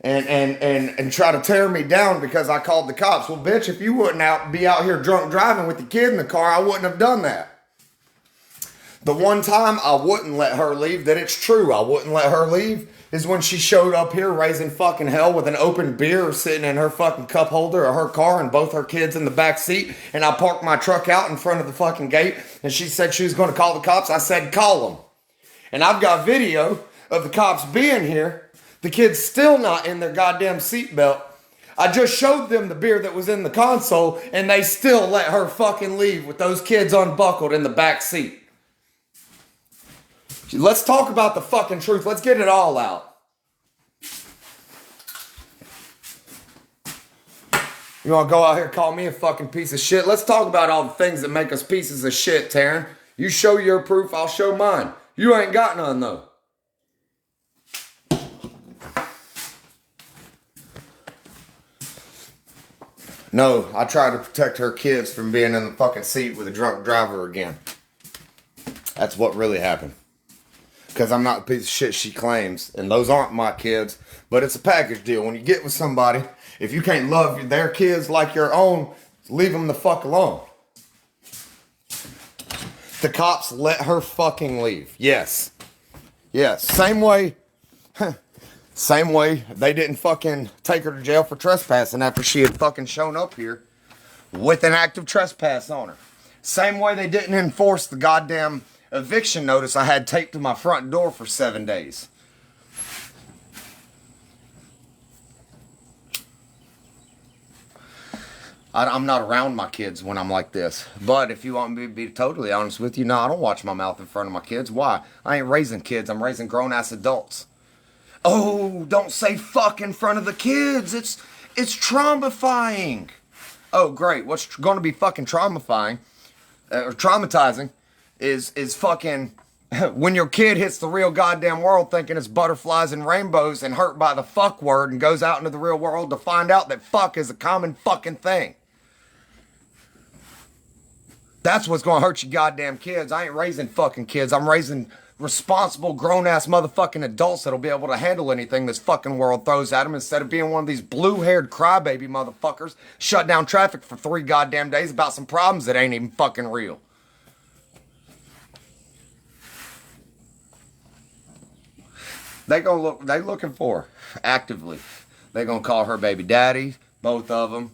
and try to tear me down because I called the cops. Well, bitch, if you wouldn't be out here drunk driving with the kid in the car, I wouldn't have done that. The one time I wouldn't let her leave, that it's true, I wouldn't let her leave, is when she showed up here raising fucking hell with an open beer sitting in her fucking cup holder of her car and both her kids in the back seat. And I parked my truck out in front of the fucking gate and she said she was going to call the cops. I said, call them. And I've got video of the cops being here. The kids still not in their goddamn seatbelt. I just showed them the beer that was in the console and they still let her fucking leave with those kids unbuckled in the back seat. Let's talk about the fucking truth. Let's get it all out. You want to go out here and call me a fucking piece of shit? Let's talk about all the things that make us pieces of shit, Taryn. You show your proof, I'll show mine. You ain't got none, though. No, I tried to protect her kids from being in the fucking seat with a drunk driver again. That's what really happened. Because I'm not the piece of shit she claims. And those aren't my kids. But it's a package deal. When you get with somebody, if you can't love their kids like your own, leave them the fuck alone. The cops let her fucking leave. Yes. Yes. Same way they didn't fucking take her to jail for trespassing after she had fucking shown up here with an active trespass on her. Same way they didn't enforce the goddamn eviction notice I had taped to my front door for 7 days. I'm not around my kids when I'm like this. But if you want me to be totally honest with you, no, I don't watch my mouth in front of my kids. Why? I ain't raising kids. I'm raising grown-ass adults. Oh, don't say fuck in front of the kids. It's traumifying. Oh, great. What's going to be fucking traumatizing is fucking when your kid hits the real goddamn world thinking it's butterflies and rainbows and hurt by the fuck word and goes out into the real world to find out that fuck is a common fucking thing. That's what's going to hurt you goddamn kids. I ain't raising fucking kids. I'm raising responsible grown-ass motherfucking adults that'll be able to handle anything this fucking world throws at them instead of being one of these blue-haired crybaby motherfuckers shut down traffic for 3 goddamn days about some problems that ain't even fucking real. They looking for her, actively. They gonna call her baby daddy, both of them.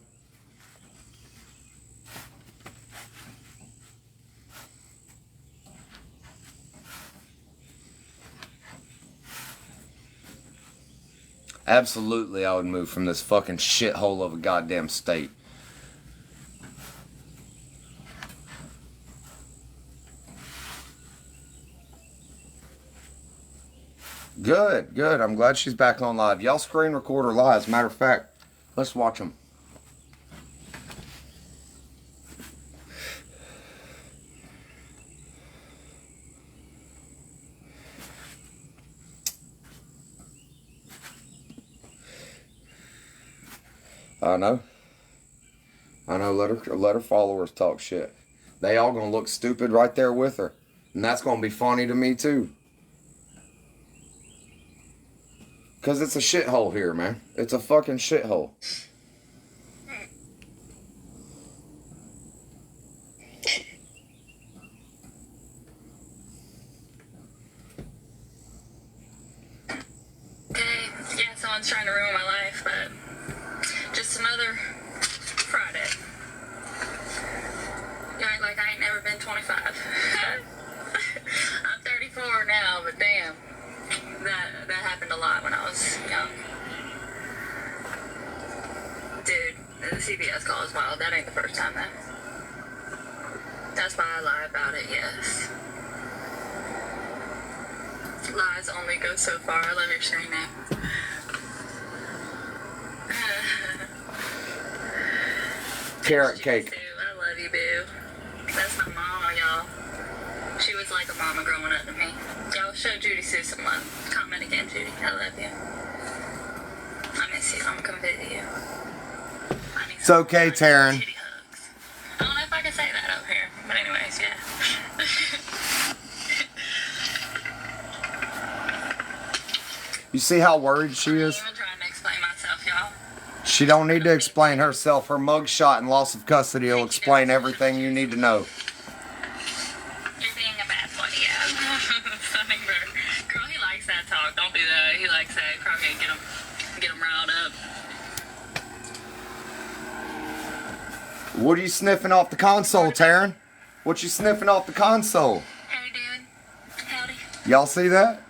Absolutely, I would move from this fucking shithole of a goddamn state. Good, good. I'm glad she's back on live. Y'all screen record her live. As a matter of fact, let's watch them. I know. Let her followers talk shit. They all gonna look stupid right there with her. And that's gonna be funny to me too. Because it's a shithole here, man. It's a fucking shithole. Yeah, someone's trying to ruin my life, but just another Friday. You act like I ain't never been 25. I'm 34 now, but damn. That happened a lot when I was young. Dude, the CPS call is wild. That ain't the first time, though. That's why I lie about it, yes. Lies only go so far. I love your screen name. Carrot cake. I love you, boo. That's my mama, y'all. She was like a mama growing up to me. Y'all show Judy Sue some love. Comment again, Judy. I love you. I miss you. I'm gonna come visit you. It's okay, Taryn. Judy hugs. I don't know if I can say that up here, but anyways, yeah. You see how worried she is? I'm even trying to explain my She don't need to explain herself. Her mugshot and loss of custody will explain everything you need to know. You're being a bad boy, yeah. Songbird. Girl, he likes that talk. Don't do that. He likes that. Probably get him riled up. What are you sniffing off the console, Taryn? What you sniffing off the console? Hey, dude. Howdy. Y'all see that?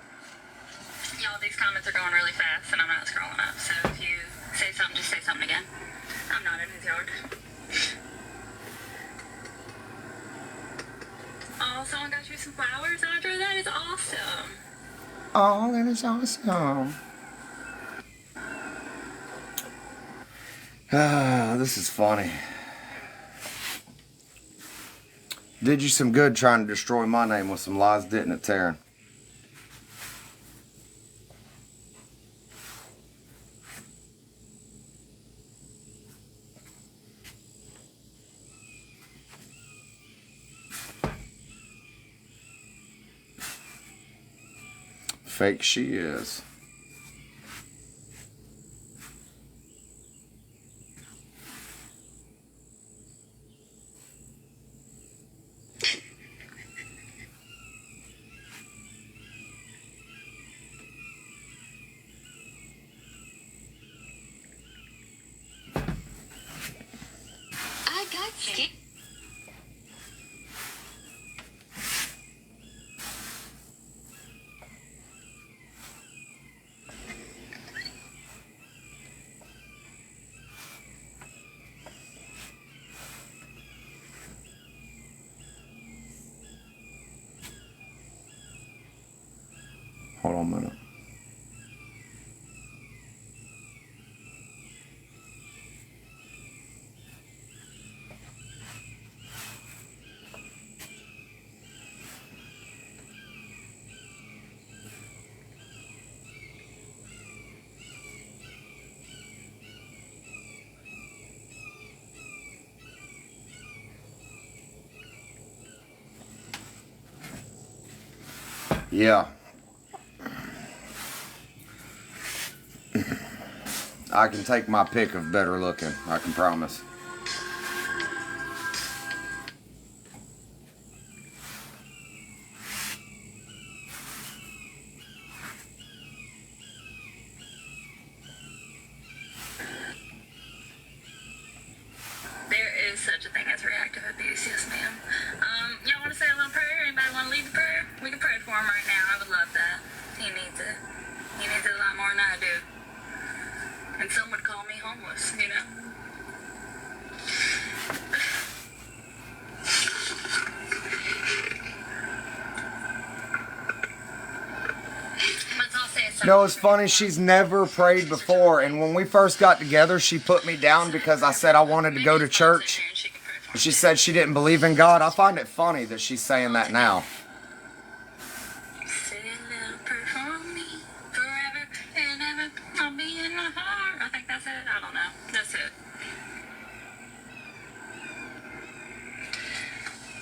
Y'all, these comments are going really fast, and I'm not scrolling up. So if you say something, just say something again. I'm not in his yard. Oh, someone got you some flowers, Audra? That is awesome. Oh, that is awesome. Ah, this is funny. Did you some good trying to destroy my name with some lies, didn't it, Taryn? Fake she is. I got scared. Hold on a minute. Yeah. I can take my pick of better looking, I can promise. There is such a thing as reactive abuse, yes ma'am. Y'all want to say a little prayer? Anybody want to lead the prayer? We can pray for him right now. I would love that. He needs it. He needs it a lot more than I do. And some would call me homeless, you know? Let's all say a No, it's funny, she's never prayed before, and when we first got together, she put me down because I said I wanted to go to church. And she said she didn't believe in God. I find it funny that she's saying that now. Say a little prayer for me, forever and ever, I'll be in my heart. I think that's it. I don't know. That's it.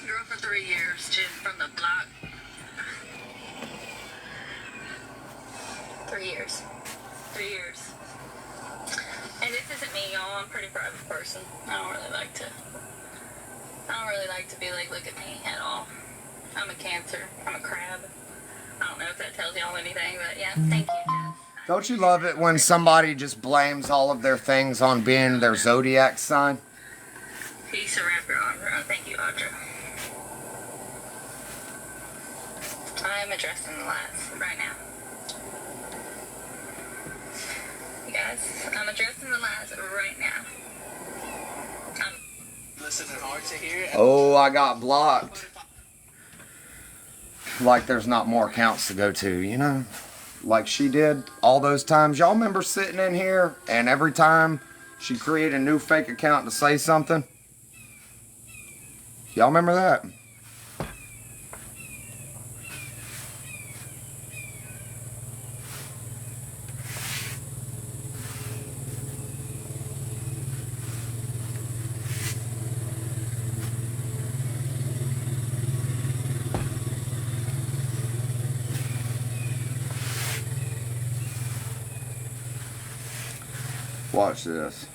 Girl for 3 years, Jim, from the block. 3 years. 3 years. And this isn't me, y'all. I'm a pretty private person. I don't really like to be like, look at me at all. I'm a Cancer. I'm a crab. I don't know if that tells y'all anything, but yeah. Thank you, Jess. Don't you love it when somebody just blames all of their things on being their zodiac sign? Peace and wrap your arms around. Thank you, Audra. I am addressing the lies right now. You guys, I'm addressing the lies right now. Listening hard to hear it. Oh, I got blocked. Like there's not more accounts to go to, you know? Like she did all those times. Y'all remember sitting in here and every time she created a new fake account to say something? Y'all remember that? Watch this.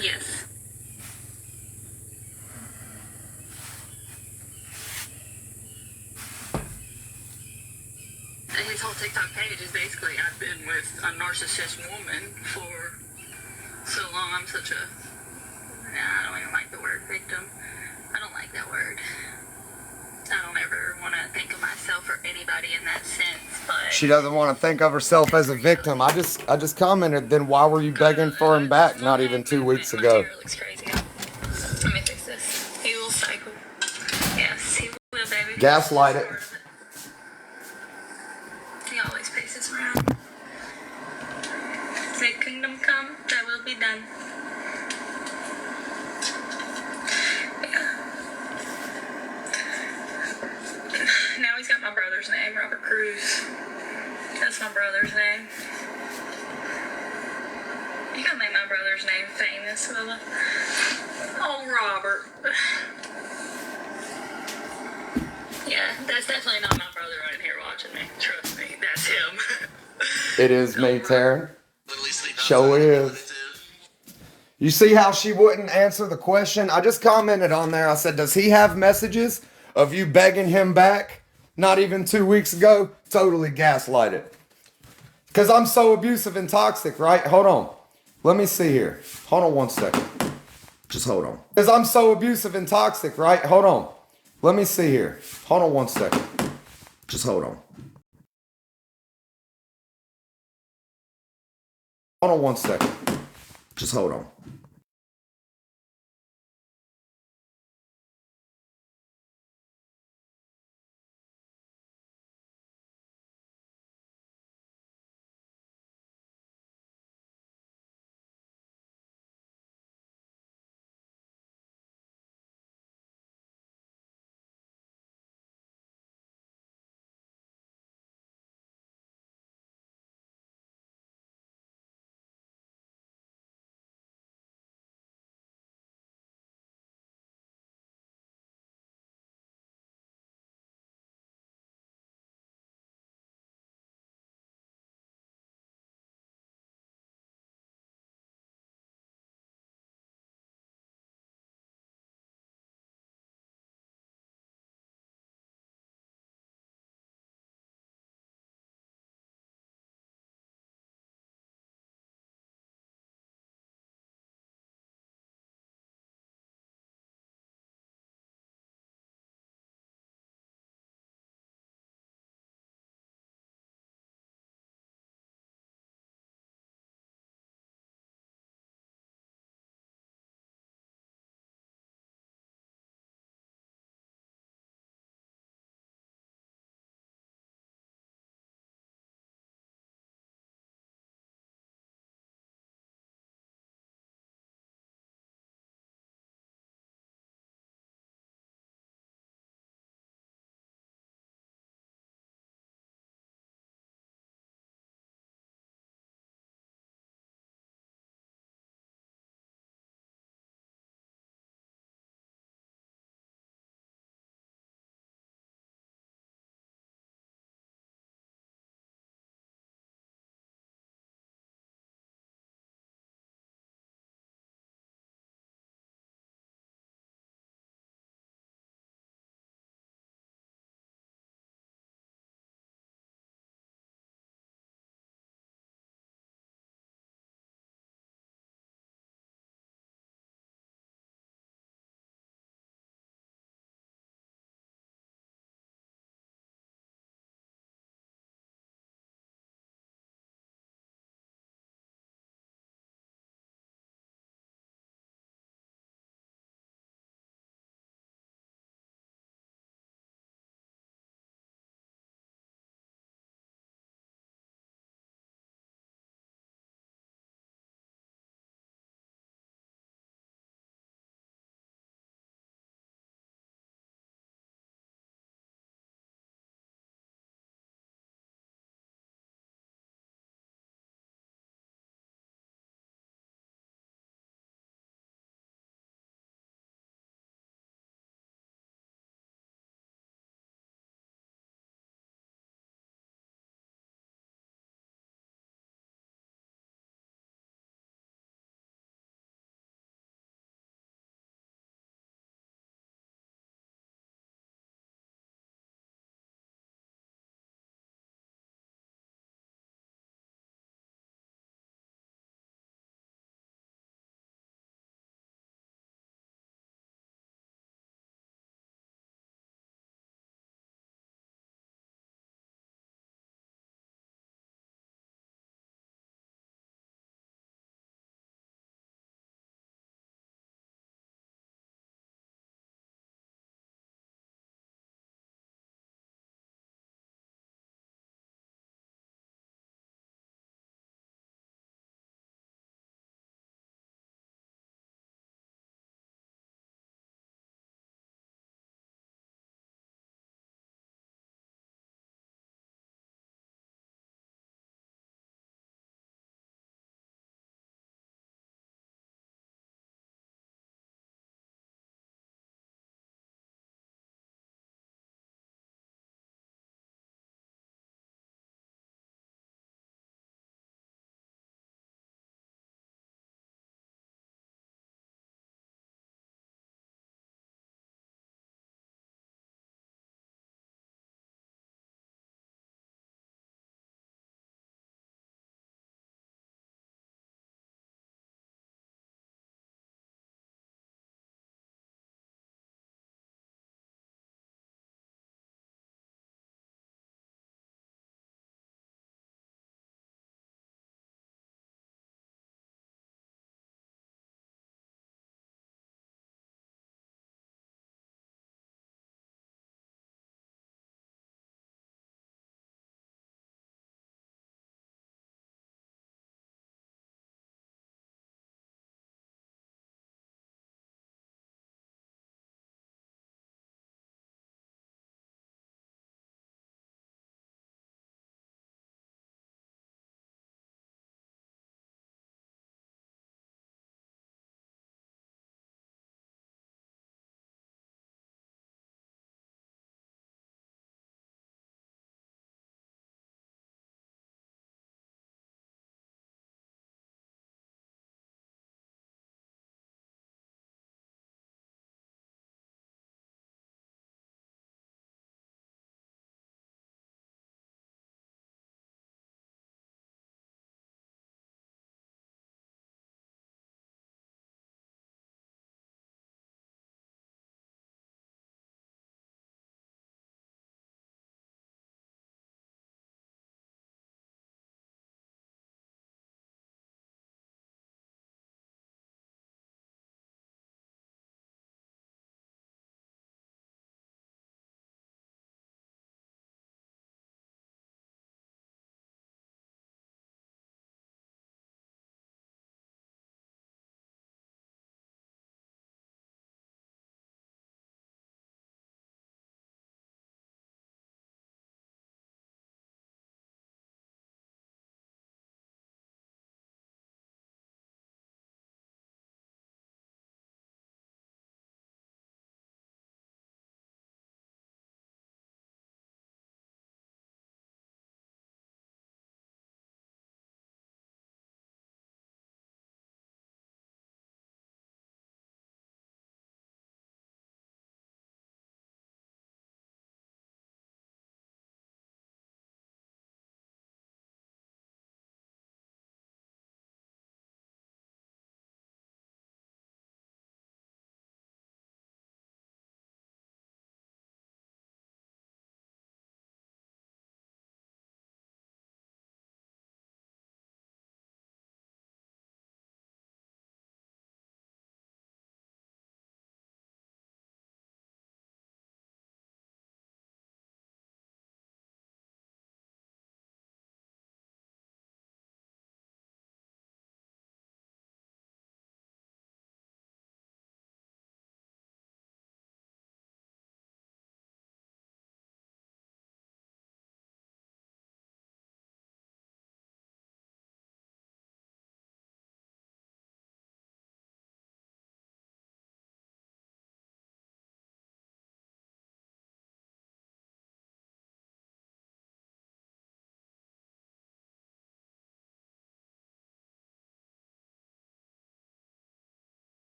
Yes. His whole TikTok page is basically, I've been with a narcissist woman for so long. I'm such a, I don't even like the word victim. I don't like that word. I don't ever want to think of myself or anybody in that sense, but She doesn't want to think of herself as a victim. I just commented, then why were you begging for him back not even 2 weeks ago? My hair looks crazy. Let me fix this. He will cycle. Yes, he will, baby. Gaslight it. He always paces around. Say kingdom come, that will be done. Yeah. Now he's got my brother's name, Robert Cruz. That's my brother's name. You gotta make my brother's name famous, Willa. Oh, Robert. Yeah, that's definitely not my brother right here watching me. Trust me, that's him. It is me, Taryn. Show is. You see how she wouldn't answer the question? I just commented on there. I said, does he have messages of you begging him back not even 2 weeks ago? Totally gaslighted. Because I'm so abusive and toxic, right? Hold on. Let me see here. Hold on 1 second. Just hold on. Because I'm so abusive and toxic, right? Hold on. Let me see here. Hold on 1 second. Just hold on. Hold on 1 second. Just hold on.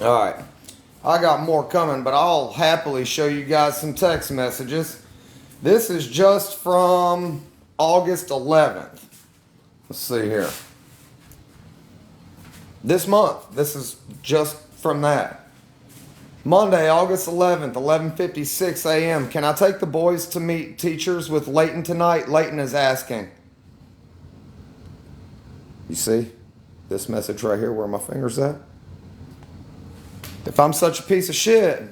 All right. I got more coming, but I'll happily show you guys some text messages. This is just from August 11th. Let's see here. This month. This is just from that. Monday, August 11th, 11:56 a.m. Can I take the boys to meet teachers with Leighton tonight? Leighton is asking. You see this message right here where my finger's at? If I'm such a piece of shit,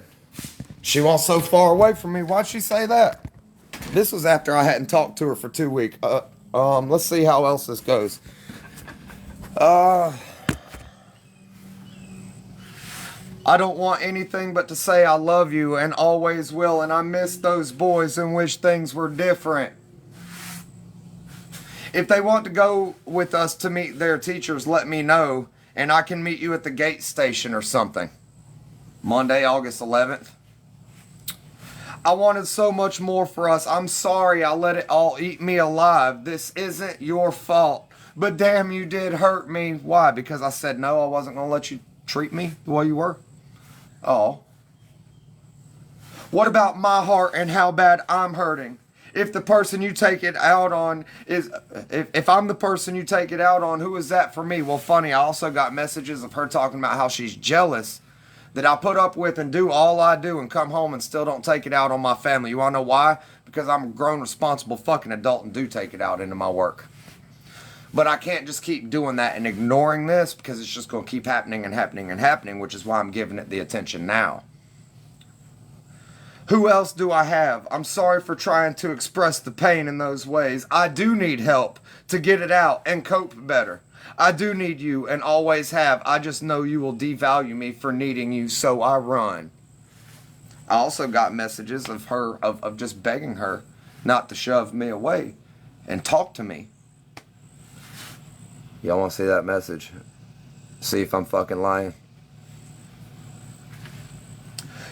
she wants so far away from me. Why'd she say that? This was after I hadn't talked to her for 2 weeks. Let's see how else this goes. I don't want anything but to say I love you and always will, and I miss those boys and wish things were different. If they want to go with us to meet their teachers, let me know, and I can meet you at the gate station or something. Monday, August 11th. I wanted so much more for us. I'm sorry I let it all eat me alive. This isn't your fault. But damn, you did hurt me. Why? Because I said no, I wasn't going to let you treat me the way you were? Oh. What about my heart and how bad I'm hurting? If the person you take it out on is... If I'm the person you take it out on, who is that for me? Well, funny, I also got messages of her talking about how she's jealous that I put up with and do all I do and come home and still don't take it out on my family. You want to know why? Because I'm a grown, responsible fucking adult and do take it out into my work. But I can't just keep doing that and ignoring this because it's just going to keep happening and happening and happening, which is why I'm giving it the attention now. Who else do I have? I'm sorry for trying to express the pain in those ways. I do need help to get it out and cope better. I do need you and always have. I just know you will devalue me for needing you, so I run. I also got messages of her, of just begging her not to shove me away and talk to me. Y'all want to see that message? See if I'm fucking lying.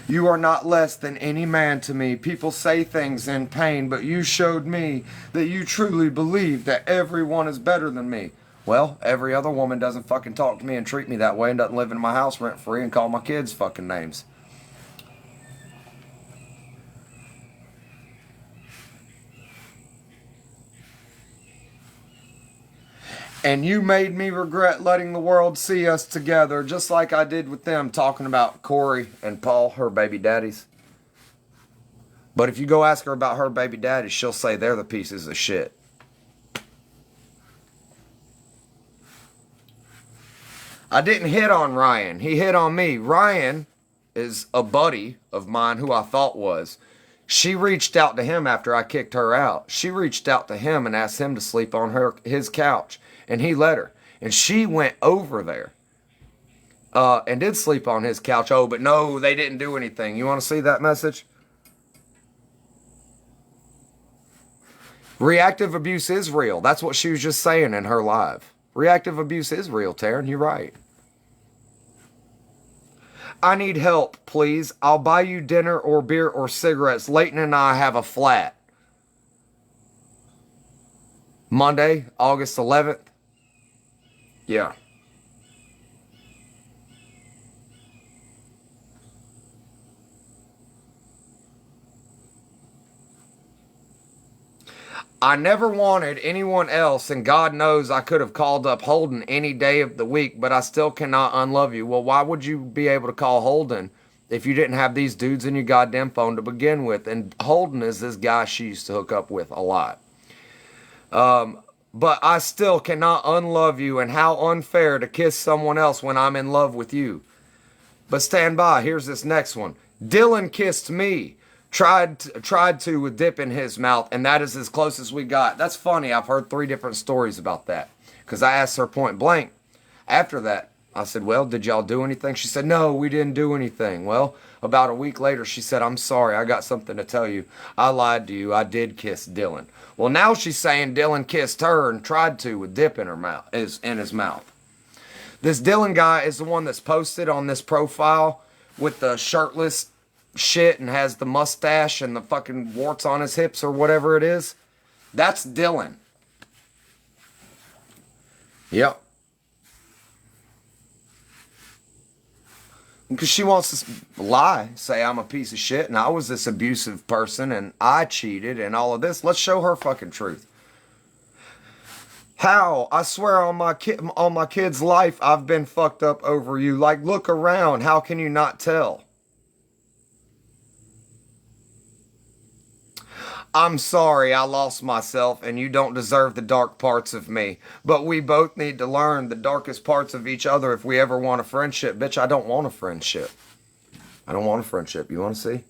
You are not less than any man to me. People say things in pain, but you showed me that you truly believe that everyone is better than me. Well, every other woman doesn't fucking talk to me and treat me that way and doesn't live in my house rent free and call my kids fucking names. And you made me regret letting the world see us together, just like I did with them, talking about Corey and Paul, her baby daddies. But if you go ask her about her baby daddies, she'll say they're the pieces of shit. I didn't hit on Ryan. He hit on me. Ryan is a buddy of mine who I thought was. She reached out to him after I kicked her out. She reached out to him and asked him to sleep on his couch. And he let her. And she went over there and did sleep on his couch. Oh, but no, they didn't do anything. You want to see that message? Reactive abuse is real. That's what she was just saying in her live. Reactive abuse is real, Taryn. You're right. I need help, please. I'll buy you dinner or beer or cigarettes. Leighton and I have a flat. Monday, August 11th. Yeah. I never wanted anyone else, and God knows I could have called up Holden any day of the week, but I still cannot unlove you. Well, why would you be able to call Holden if you didn't have these dudes in your goddamn phone to begin with? And Holden is this guy she used to hook up with a lot. But I still cannot unlove you, and how unfair to kiss someone else when I'm in love with you. But stand by, here's this next one. Dylan kissed me. Tried to with dip in his mouth, and that is as close as we got. That's funny. I've heard 3 different stories about that. Because I asked her point blank. After that, I said, well, did y'all do anything? She said, no, we didn't do anything. Well, about a week later, she said, I'm sorry. I got something to tell you. I lied to you. I did kiss Dylan. Well, now she's saying Dylan kissed her and tried to with dip in his mouth. This Dylan guy is the one that's posted on this profile with the shirtless shit and has the mustache and the fucking warts on his hips or whatever it is. That's Dylan. Yep. Because she wants to lie, say I'm a piece of shit and I was this abusive person and I cheated and all of this. Let's show her fucking truth. How? I swear on my kid's life, I've been fucked up over you. Like, look around. How can you not tell? I'm sorry I lost myself and you don't deserve the dark parts of me. But we both need to learn the darkest parts of each other if we ever want a friendship. Bitch, I don't want a friendship. I don't want a friendship. You want to see?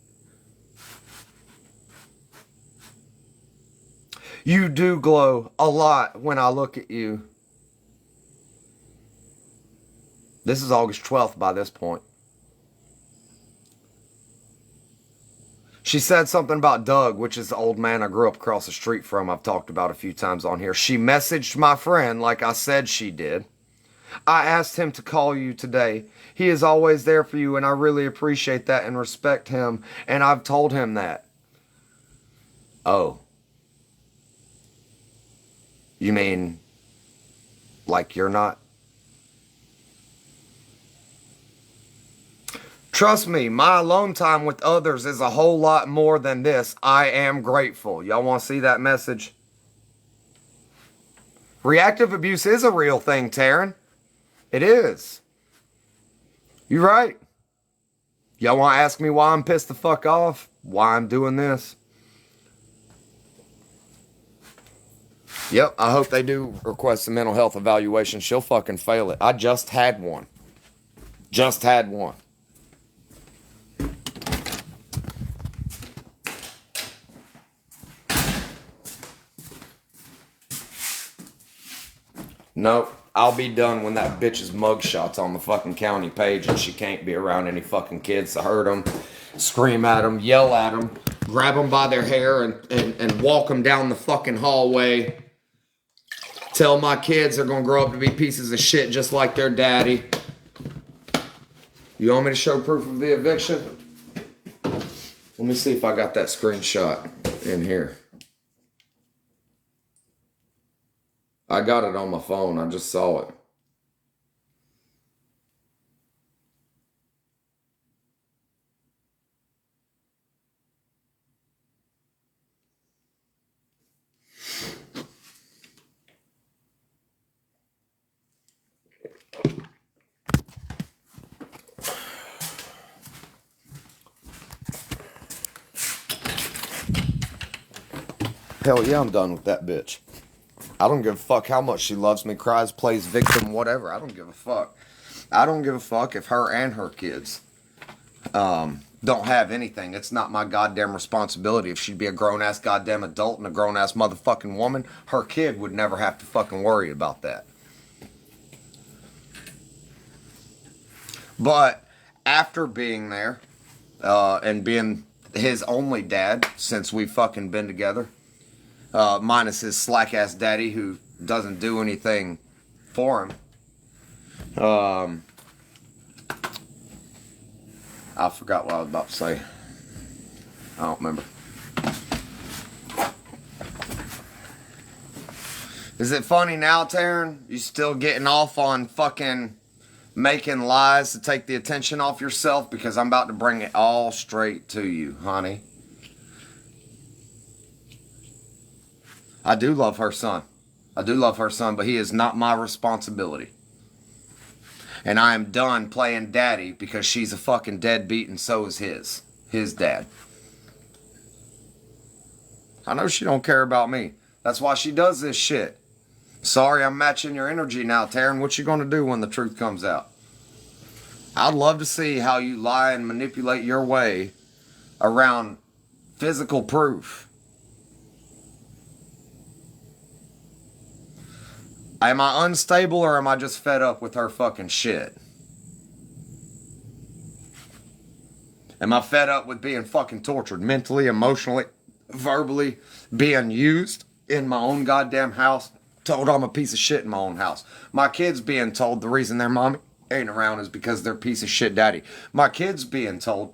You do glow a lot when I look at you. This is August 12th by this point. She said something about Doug, which is the old man I grew up across the street from. I've talked about a few times on here. She messaged my friend like I said she did. I asked him to call you today. He is always there for you, and I really appreciate that and respect him. And I've told him that. Oh. You mean like you're not? Trust me, my alone time with others is a whole lot more than this. I am grateful. Y'all want to see that message? Reactive abuse is a real thing, Taryn. It is. You're right. Y'all want to ask me why I'm pissed the fuck off? Why I'm doing this? Yep, I hope they do request a mental health evaluation. She'll fucking fail it. I just had one. Just had one. Nope, I'll be done when that bitch's mugshot's on the fucking county page and she can't be around any fucking kids to hurt them, scream at them, yell at them, grab them by their hair and walk them down the fucking hallway. Tell my kids they're gonna grow up to be pieces of shit just like their daddy. You want me to show proof of the eviction? Let me see if I got that screenshot in here. I got it on my phone. I just saw it. Hell yeah, I'm done with that bitch. I don't give a fuck how much she loves me, cries, plays victim, whatever. I don't give a fuck. I don't give a fuck if her and her kids don't have anything. It's not my goddamn responsibility. If she'd be a grown-ass goddamn adult and a grown-ass motherfucking woman, her kid would never have to fucking worry about that. But after being there and being his only dad since we've fucking been together, minus his slack-ass daddy who doesn't do anything for him. I forgot what I was about to say. I don't remember. Is it funny now, Taryn? You still getting off on fucking making lies to take the attention off yourself? Because I'm about to bring it all straight to you, honey. I do love her son. I do love her son, but he is not my responsibility. And I am done playing daddy because she's a fucking deadbeat and so is his dad. I know she don't care about me. That's why she does this shit. Sorry, I'm matching your energy now, Taryn. What you gonna do when the truth comes out? I'd love to see how you lie and manipulate your way around physical proof. Am I unstable or am I just fed up with her fucking shit? Am I fed up with being fucking tortured mentally, emotionally, verbally, being used in my own goddamn house? Told I'm a piece of shit in my own house. My kids being told the reason their mommy ain't around is because they're piece of shit daddy. My kids being told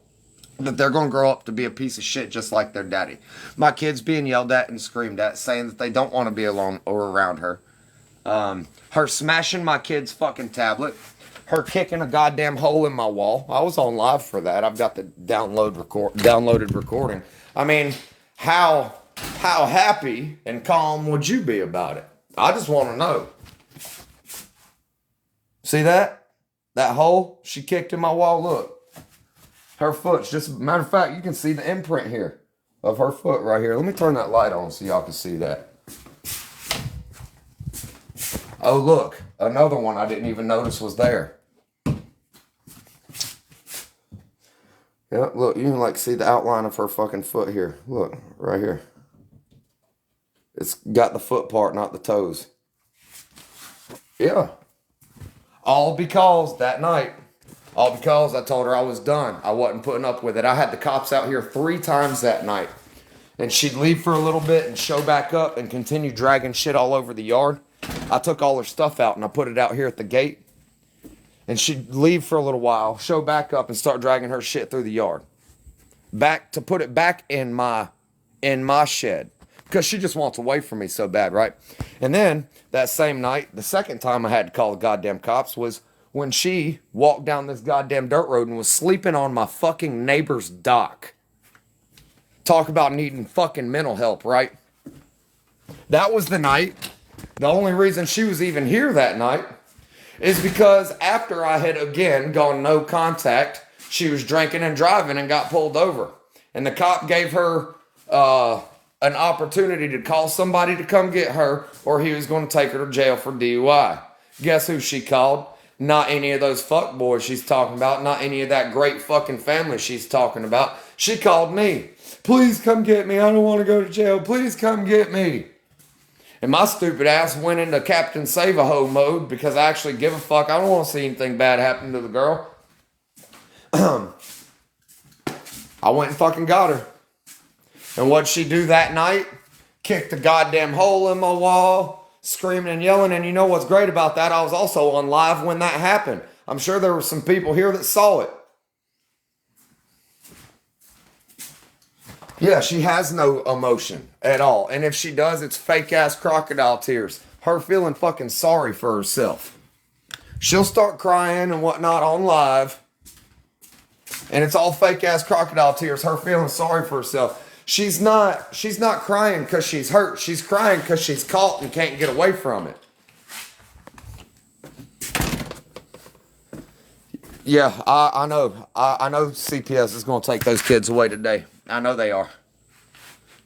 that they're going to grow up to be a piece of shit just like their daddy. My kids being yelled at and screamed at, saying that they don't want to be alone or around her. Her smashing my kid's fucking tablet. her kicking a goddamn hole in my wall. I was on live for that. I've got the downloaded recording. I mean, how happy and calm would you be about it? I just want to know. See that? That hole she kicked in my wall? Look. Her foot's just, matter of fact, you can see the imprint here of her foot right here. Let me turn that light on so y'all can see that. Oh, look. Another one I didn't even notice was there. Yeah, look, you can like see the outline of her fucking foot here. Look, right here. It's got the foot part, not the toes. Yeah. All because that night, all because I told her I was done. I wasn't putting up with it. I had the cops out here 3 times that night. And she'd leave for a little bit and show back up and continue dragging shit all over the yard. I took all her stuff out and I put it out here at the gate. And she'd leave for a little while, show back up and start dragging her shit through the yard. Back to put it back in my shed. Because she just wants away from me so bad, right? And then that same night, the second time I had to call the goddamn cops was when she walked down this goddamn dirt road and was sleeping on my fucking neighbor's dock. Talk about needing fucking mental help, right? That was the night. The only reason she was even here that night is because after I had again gone no contact, she was drinking and driving and got pulled over. And the cop gave her an opportunity to call somebody to come get her, or he was going to take her to jail for DUI. Guess who she called? Not any of those fuck boys she's talking about. Not any of that great fucking family she's talking about. She called me. Please come get me. I don't want to go to jail. Please come get me. And my stupid ass went into Captain Save-A-Ho mode because I actually give a fuck. I don't want to see anything bad happen to the girl. I went and fucking got her. And what'd she do that night? Kicked a goddamn hole in my wall, screaming and yelling. And you know what's great about that? I was also on live when that happened. I'm sure there were some people here that saw it. Yeah, she has no emotion at all. And if she does, it's fake ass crocodile tears. Her feeling fucking sorry for herself. She'll start crying and whatnot on live. And it's all fake ass crocodile tears. Her feeling sorry for herself. She's not crying because she's hurt. She's crying because she's caught and can't get away from it. Yeah, I know. I know CPS is going to take those kids away today. I know they are.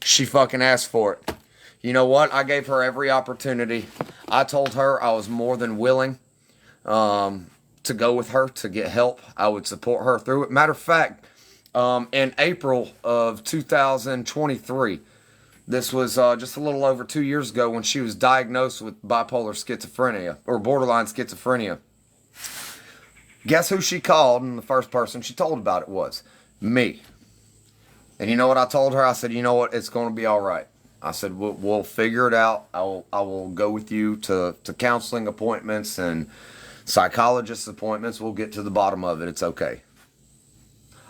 She fucking asked for it. You know what? I gave her every opportunity. I told her I was more than willing to go with her to get help. I would support her through it. Matter of fact, in April of 2023, this was just a little over 2 years ago when she was diagnosed with bipolar schizophrenia, or borderline schizophrenia. Guess who she called, and the first person she told about it was me. And you know what I told her? I said, you know what? It's going to be all right. I said, we'll figure it out. I will go with you to counseling appointments and psychologist appointments. We'll get to the bottom of it. It's okay.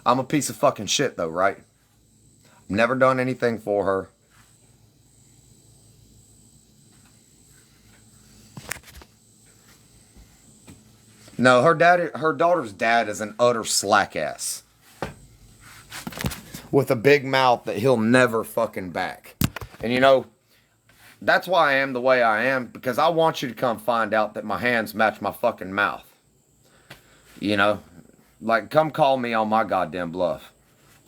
I'm a piece of fucking shit, though, right? Never done anything for her. No, her daughter's dad is an utter slack ass. With a big mouth that he'll never fucking back. And you know, that's why I am the way I am, because I want you to come find out that my hands match my fucking mouth. You know? Like, come call me on my goddamn bluff.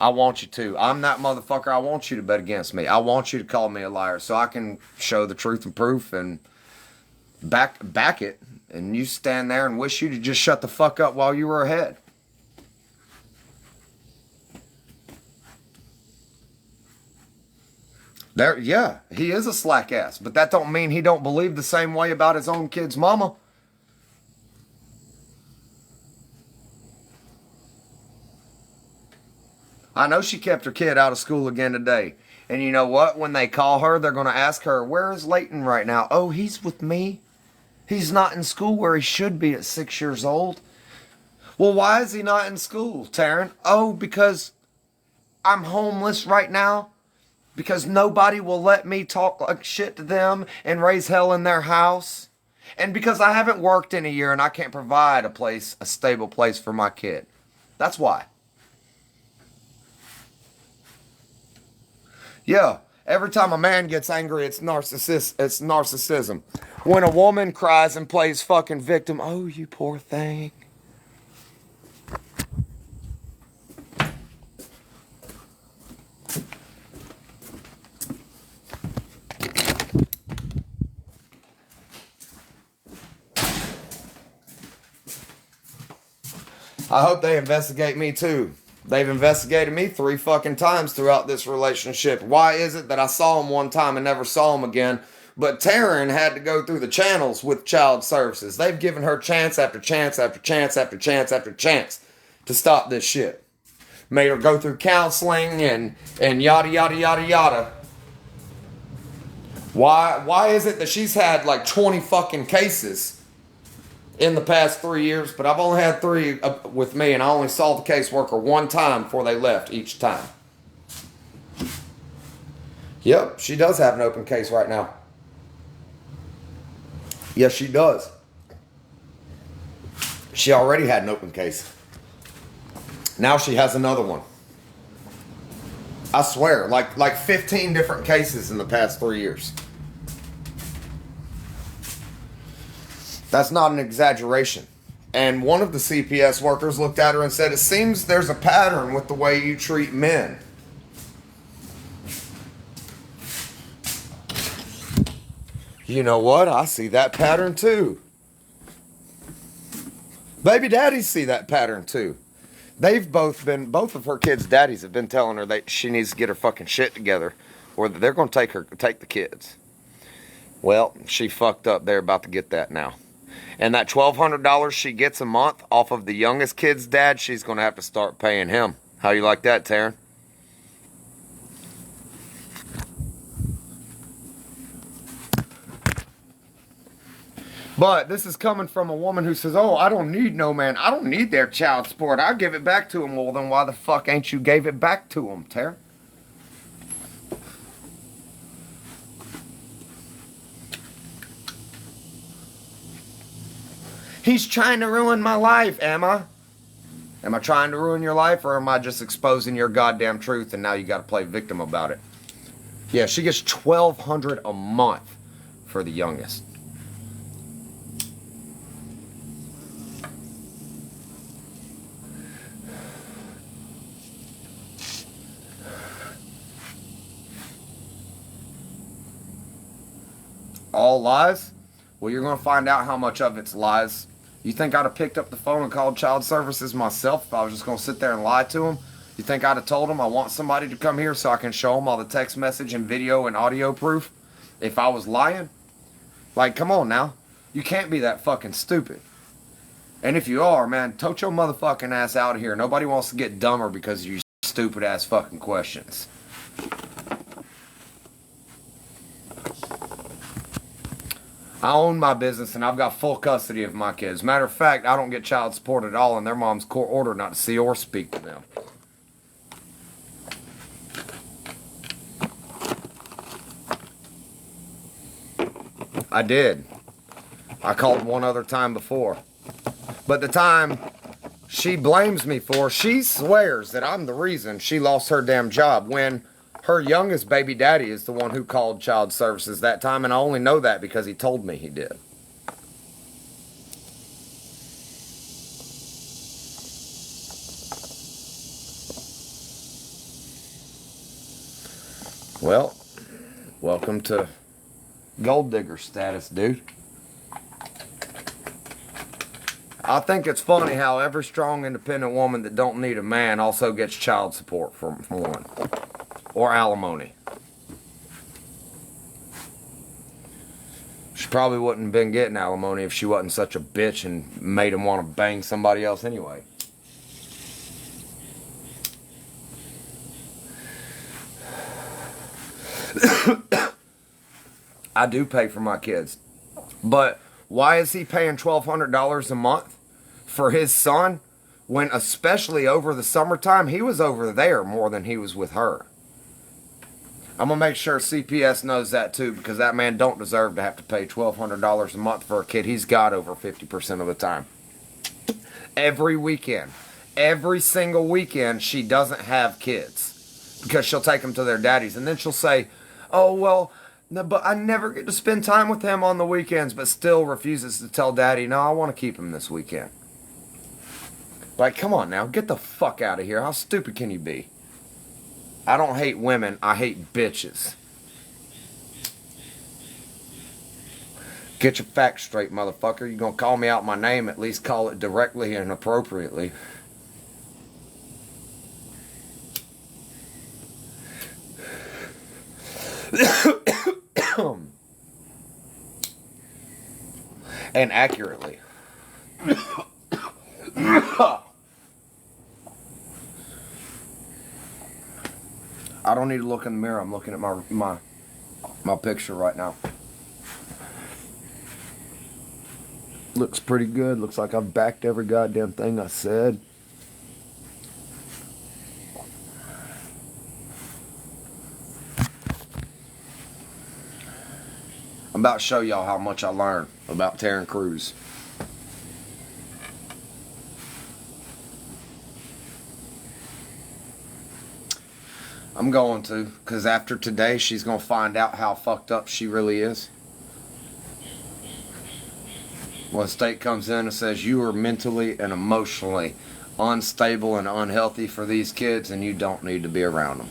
I want you to. I'm that motherfucker. I want you to bet against me. I want you to call me a liar so I can show the truth and proof and back it. And you stand there and wish you to just shut the fuck up while you were ahead. Yeah, he is a slack ass. But that don't mean he don't believe the same way about his own kid's mama. I know she kept her kid out of school again today. And you know what? When they call her, they're going to ask her, where is Leighton right now? Oh, he's with me. He's not in school where he should be at 6 years old. Well, why is he not in school, Taryn? Oh, because I'm homeless right now. Because nobody will let me talk like shit to them and raise hell in their house. And because I haven't worked in a year and I can't provide a stable place for my kid. That's why. Yeah, every time a man gets angry, it's narcissism. When a woman cries and plays fucking victim, oh, you poor thing. I hope they investigate me too. They've investigated me 3 fucking times throughout this relationship. Why is it that I saw him one time and never saw him again? But Taryn had to go through the channels with child services. They've given her chance after chance after chance after chance after chance to stop this shit. Made her go through counseling and yada yada yada yada. Why is it that she's had like 20 fucking cases in the past 3 years, but I've only had 3 with me, and I only saw the caseworker 1 time before they left each time. Yep, she does have an open case right now. Yes, she does. She already had an open case. Now she has another one. I swear, like 15 different cases in the past 3 years. That's not an exaggeration. And one of the CPS workers looked at her and said, it seems there's a pattern with the way you treat men. You know what? I see that pattern too. Baby daddies see that pattern too. Both of her kids' daddies have been telling her that she needs to get her fucking shit together or that they're going to take the kids. Well, she fucked up. They're about to get that now. And that $1,200 she gets a month off of the youngest kid's dad, she's going to have to start paying him. How you like that, Taryn? But this is coming from a woman who says, oh, I don't need no man. I don't need their child support. I'll give it back to him. Well, then why the fuck ain't you gave it back to him, Taryn? He's trying to ruin my life, am I? Am I trying to ruin your life, or am I just exposing your goddamn truth and now you got to play victim about it? Yeah, she gets $1,200 a month for the youngest. All lies? Well, you're going to find out how much of it's lies. You think I'd have picked up the phone and called child services myself if I was just going to sit there and lie to them? You think I'd have told them I want somebody to come here so I can show them all the text message and video and audio proof if I was lying? Like, come on now. You can't be that fucking stupid. And if you are, man, tote your motherfucking ass out of here. Nobody wants to get dumber because of you stupid ass fucking questions. I own my business and I've got full custody of my kids. Matter of fact, I don't get child support at all, and their mom's court ordered not to see or speak to them. I did. I called one other time before. But the time she blames me for, she swears that I'm the reason she lost her damn job when her youngest baby daddy is the one who called child services that time, and I only know that because he told me he did. Well, welcome to gold digger status, dude. I think it's funny how every strong, independent woman that don't need a man also gets child support from one. Or alimony. She probably wouldn't have been getting alimony if she wasn't such a bitch and made him want to bang somebody else anyway. I do pay for my kids. But why is he paying $1,200 a month for his son when, especially over the summertime, he was over there more than he was with her? I'm gonna make sure CPS knows that too, because that man don't deserve to have to pay $1,200 a month for a kid he's got over 50% of the time. Every weekend, every single weekend, she doesn't have kids because she'll take them to their daddies, and then she'll say, "Oh well, no, but I never get to spend time with him on the weekends," but still refuses to tell daddy, "No, I want to keep him this weekend." Like, come on now, get the fuck out of here. How stupid can you be? I don't hate women, I hate bitches. Get your facts straight, motherfucker. You gonna call me out my name, at least call it directly and appropriately. And accurately. I don't need to look in the mirror. I'm looking at my picture right now. Looks pretty good. Looks like I've backed every goddamn thing I said. I'm about to show y'all how much I learned about Taryn Cruz. I'm going to, because after today, she's going to find out how fucked up she really is. When the state comes in and says you are mentally and emotionally unstable and unhealthy for these kids, and you don't need to be around them.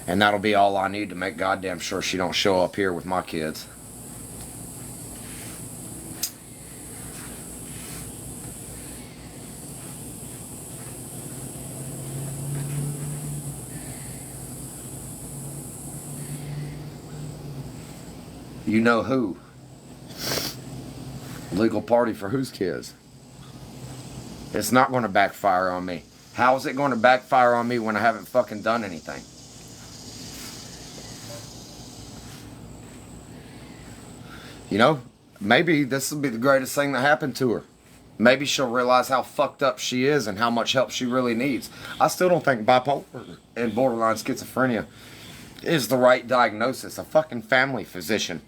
And that'll be all I need to make goddamn sure she don't show up here with my kids. You know who? Legal party for whose kids? It's not going to backfire on me. How is it going to backfire on me when I haven't fucking done anything? You know, maybe this will be the greatest thing that happened to her. Maybe she'll realize how fucked up she is and how much help she really needs. I still don't think bipolar and borderline schizophrenia is the right diagnosis. A fucking family physician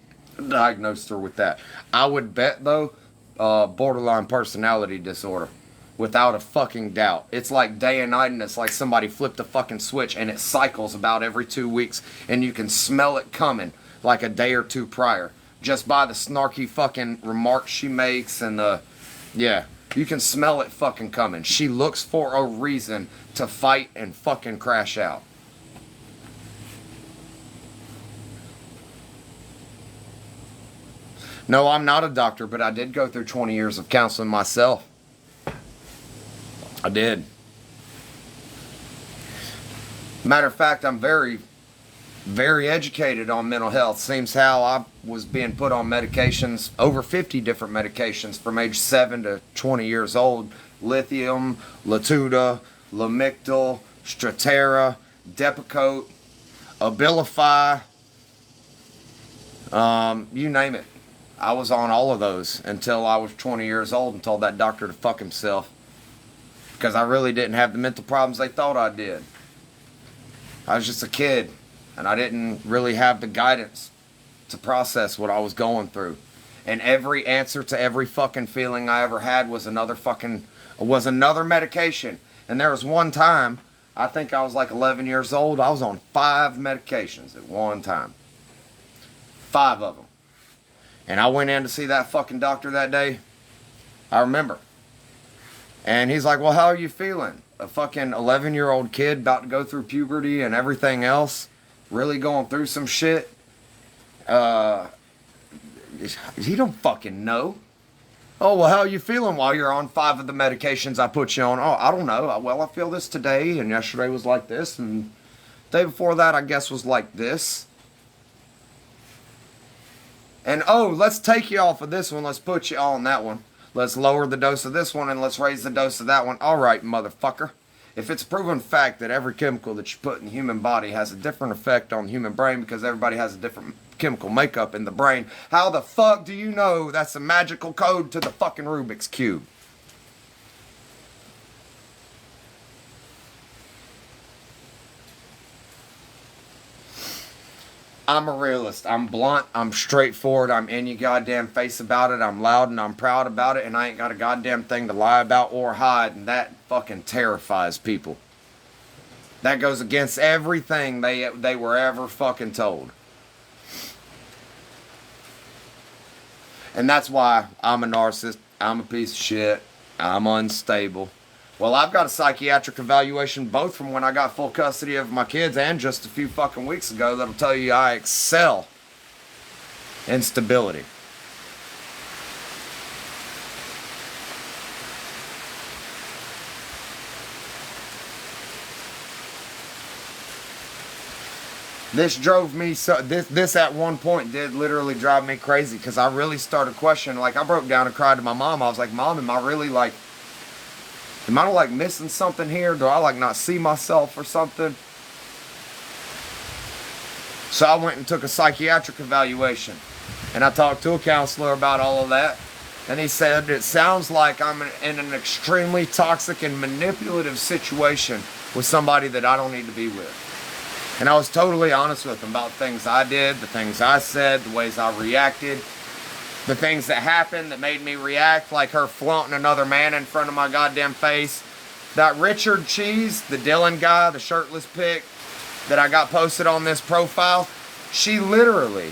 diagnosed her with that. I would bet, though, borderline personality disorder. Without a fucking doubt. It's like day and night, and it's like somebody flipped a fucking switch, and it cycles about every 2 weeks, and you can smell it coming like a day or two prior. Just by the snarky fucking remarks she makes and the... Yeah, you can smell it fucking coming. She looks for a reason to fight and fucking crash out. No, I'm not a doctor, but I did go through 20 years of counseling myself. I did. Matter of fact, I'm very, very educated on mental health. Seems how I was being put on medications, over 50 different medications from age 7 to 20 years old. Lithium, Latuda, Lamictal, Strattera, Depakote, Abilify, you name it. I was on all of those until I was 20 years old and told that doctor to fuck himself. Because I really didn't have the mental problems they thought I did. I was just a kid. And I didn't really have the guidance to process what I was going through. And every answer to every fucking feeling I ever had was another medication. And there was one time, I think I was like 11 years old, I was on 5 medications at one time. 5 of them. And I went in to see that fucking doctor that day. I remember. And he's like, well, how are you feeling? A fucking 11-year-old kid about to go through puberty and everything else. Really going through some shit. He don't fucking know. Oh, well, how are you feeling while you're on 5 of the medications I put you on? Oh, I don't know. Well, I feel this today, and yesterday was like this, and the day before that, I guess, was like this. And, oh, let's take you off of this one. Let's put you on that one. Let's lower the dose of this one, and let's raise the dose of that one. All right, motherfucker. If it's a proven fact that every chemical that you put in the human body has a different effect on the human brain because everybody has a different chemical makeup in the brain, how the fuck do you know that's a magical code to the fucking Rubik's Cube? I'm a realist. I'm blunt. I'm straightforward. I'm in your goddamn face about it. I'm loud and I'm proud about it. And I ain't got a goddamn thing to lie about or hide. And that fucking terrifies people. That goes against everything they were ever fucking told. And that's why I'm a narcissist. I'm a piece of shit. I'm unstable. Well, I've got a psychiatric evaluation both from when I got full custody of my kids and just a few fucking weeks ago that'll tell you I excel in stability. This drove me so. This at one point did literally drive me crazy because I really started questioning. Like I broke down and cried to my mom. I was like, "Mom, am I really like? Am I like missing something here? Do I like not see myself or something?" So I went and took a psychiatric evaluation, and I talked to a counselor about all of that, and he said it sounds like I'm in an extremely toxic and manipulative situation with somebody that I don't need to be with. And I was totally honest with him about things I did, the things I said, the ways I reacted, the things that happened that made me react, like her flaunting another man in front of my goddamn face. That Richard Cheese, the Dylan guy, the shirtless pic that I got posted on this profile, she literally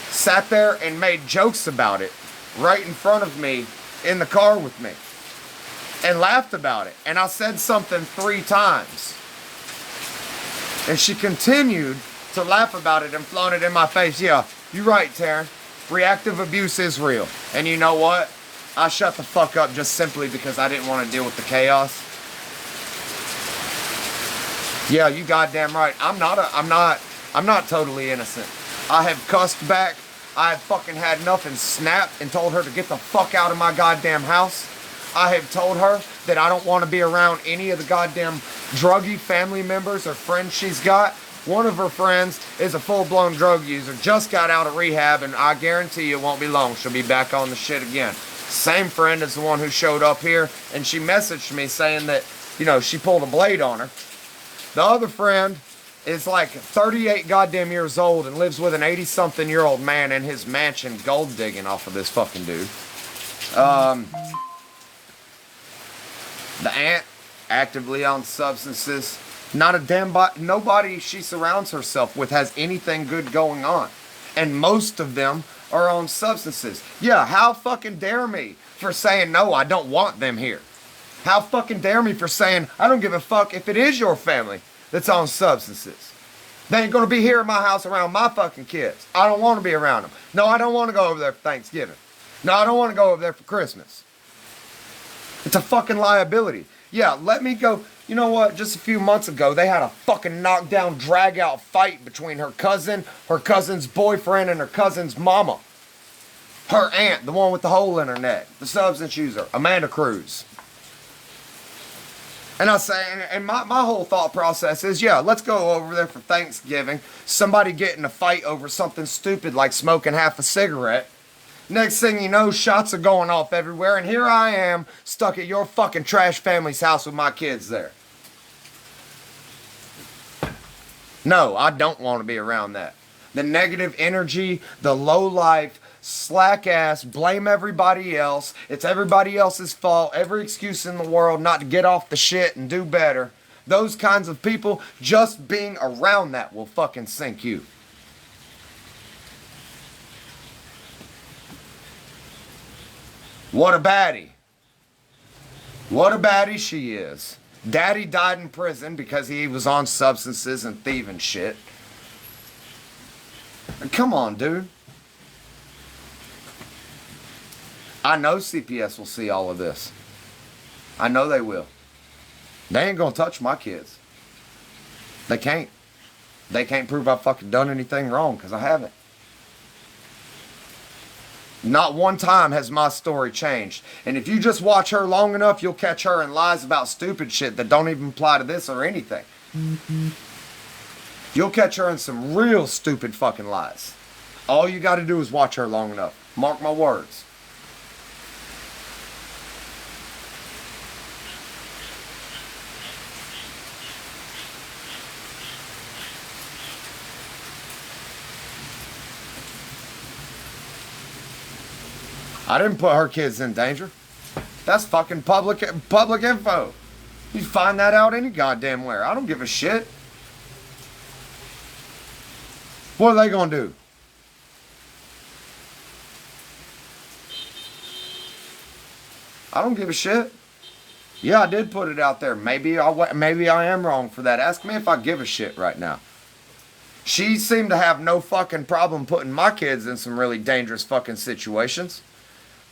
sat there and made jokes about it right in front of me in the car with me and laughed about it. And I said something 3 times. And she continued to laugh about it and flaunt it in my face. Yeah, you're right, Taryn. Reactive abuse is real. And you know what? I shut the fuck up just simply because I didn't want to deal with the chaos. Yeah, you goddamn right. I'm not totally innocent. I have cussed back. I have fucking had enough and snapped and told her to get the fuck out of my goddamn house. I have told her that I don't want to be around any of the goddamn druggy family members or friends she's got. One of her friends is a full-blown drug user, just got out of rehab, and I guarantee you it won't be long. She'll be back on the shit again. Same friend is the one who showed up here, and she messaged me saying that, you know, she pulled a blade on her. The other friend is like 38 goddamn years old and lives with an 80-something-year-old man in his mansion gold digging off of this fucking dude. The aunt, actively on substances. Not a damn nobody she surrounds herself with has anything good going on. And most of them are on substances. Yeah, how fucking dare me for saying, no, I don't want them here. How fucking dare me for saying, I don't give a fuck if it is your family that's on substances. They ain't gonna be here at my house around my fucking kids. I don't want to be around them. No, I don't want to go over there for Thanksgiving. No, I don't want to go over there for Christmas. It's a fucking liability. Yeah, let me go. You know what? Just a few months ago, they had a fucking knockdown, drag-out fight between her cousin, her cousin's boyfriend, and her cousin's mama. Her aunt, the one with the hole in her neck, the substance user, Amanda Cruz. And I say, and my whole thought process is, yeah, let's go over there for Thanksgiving. Somebody get in a fight over something stupid like smoking half a cigarette. Next thing you know, shots are going off everywhere, and here I am, stuck at your fucking trash family's house with my kids there. No, I don't want to be around that. The negative energy, the low life, slack ass, blame everybody else. It's everybody else's fault, every excuse in the world not to get off the shit and do better. Those kinds of people, just being around that will fucking sink you. What a baddie. What a baddie she is. Daddy died in prison because he was on substances and thieving shit. Come on, dude. I know CPS will see all of this. I know they will. They ain't gonna touch my kids. They can't. They can't prove I've fucking done anything wrong because I haven't. Not one time has my story changed. And if you just watch her long enough, you'll catch her in lies about stupid shit that don't even apply to this or anything. You'll catch her in some real stupid fucking lies. All you got to do is watch her long enough. Mark my words. I didn't put her kids in danger. That's fucking public info. You find that out any goddamn where. I don't give a shit. What are they gonna do? I don't give a shit. Yeah, I did put it out there. Maybe I am wrong for that. Ask me if I give a shit right now. She seemed to have no fucking problem putting my kids in some really dangerous fucking situations.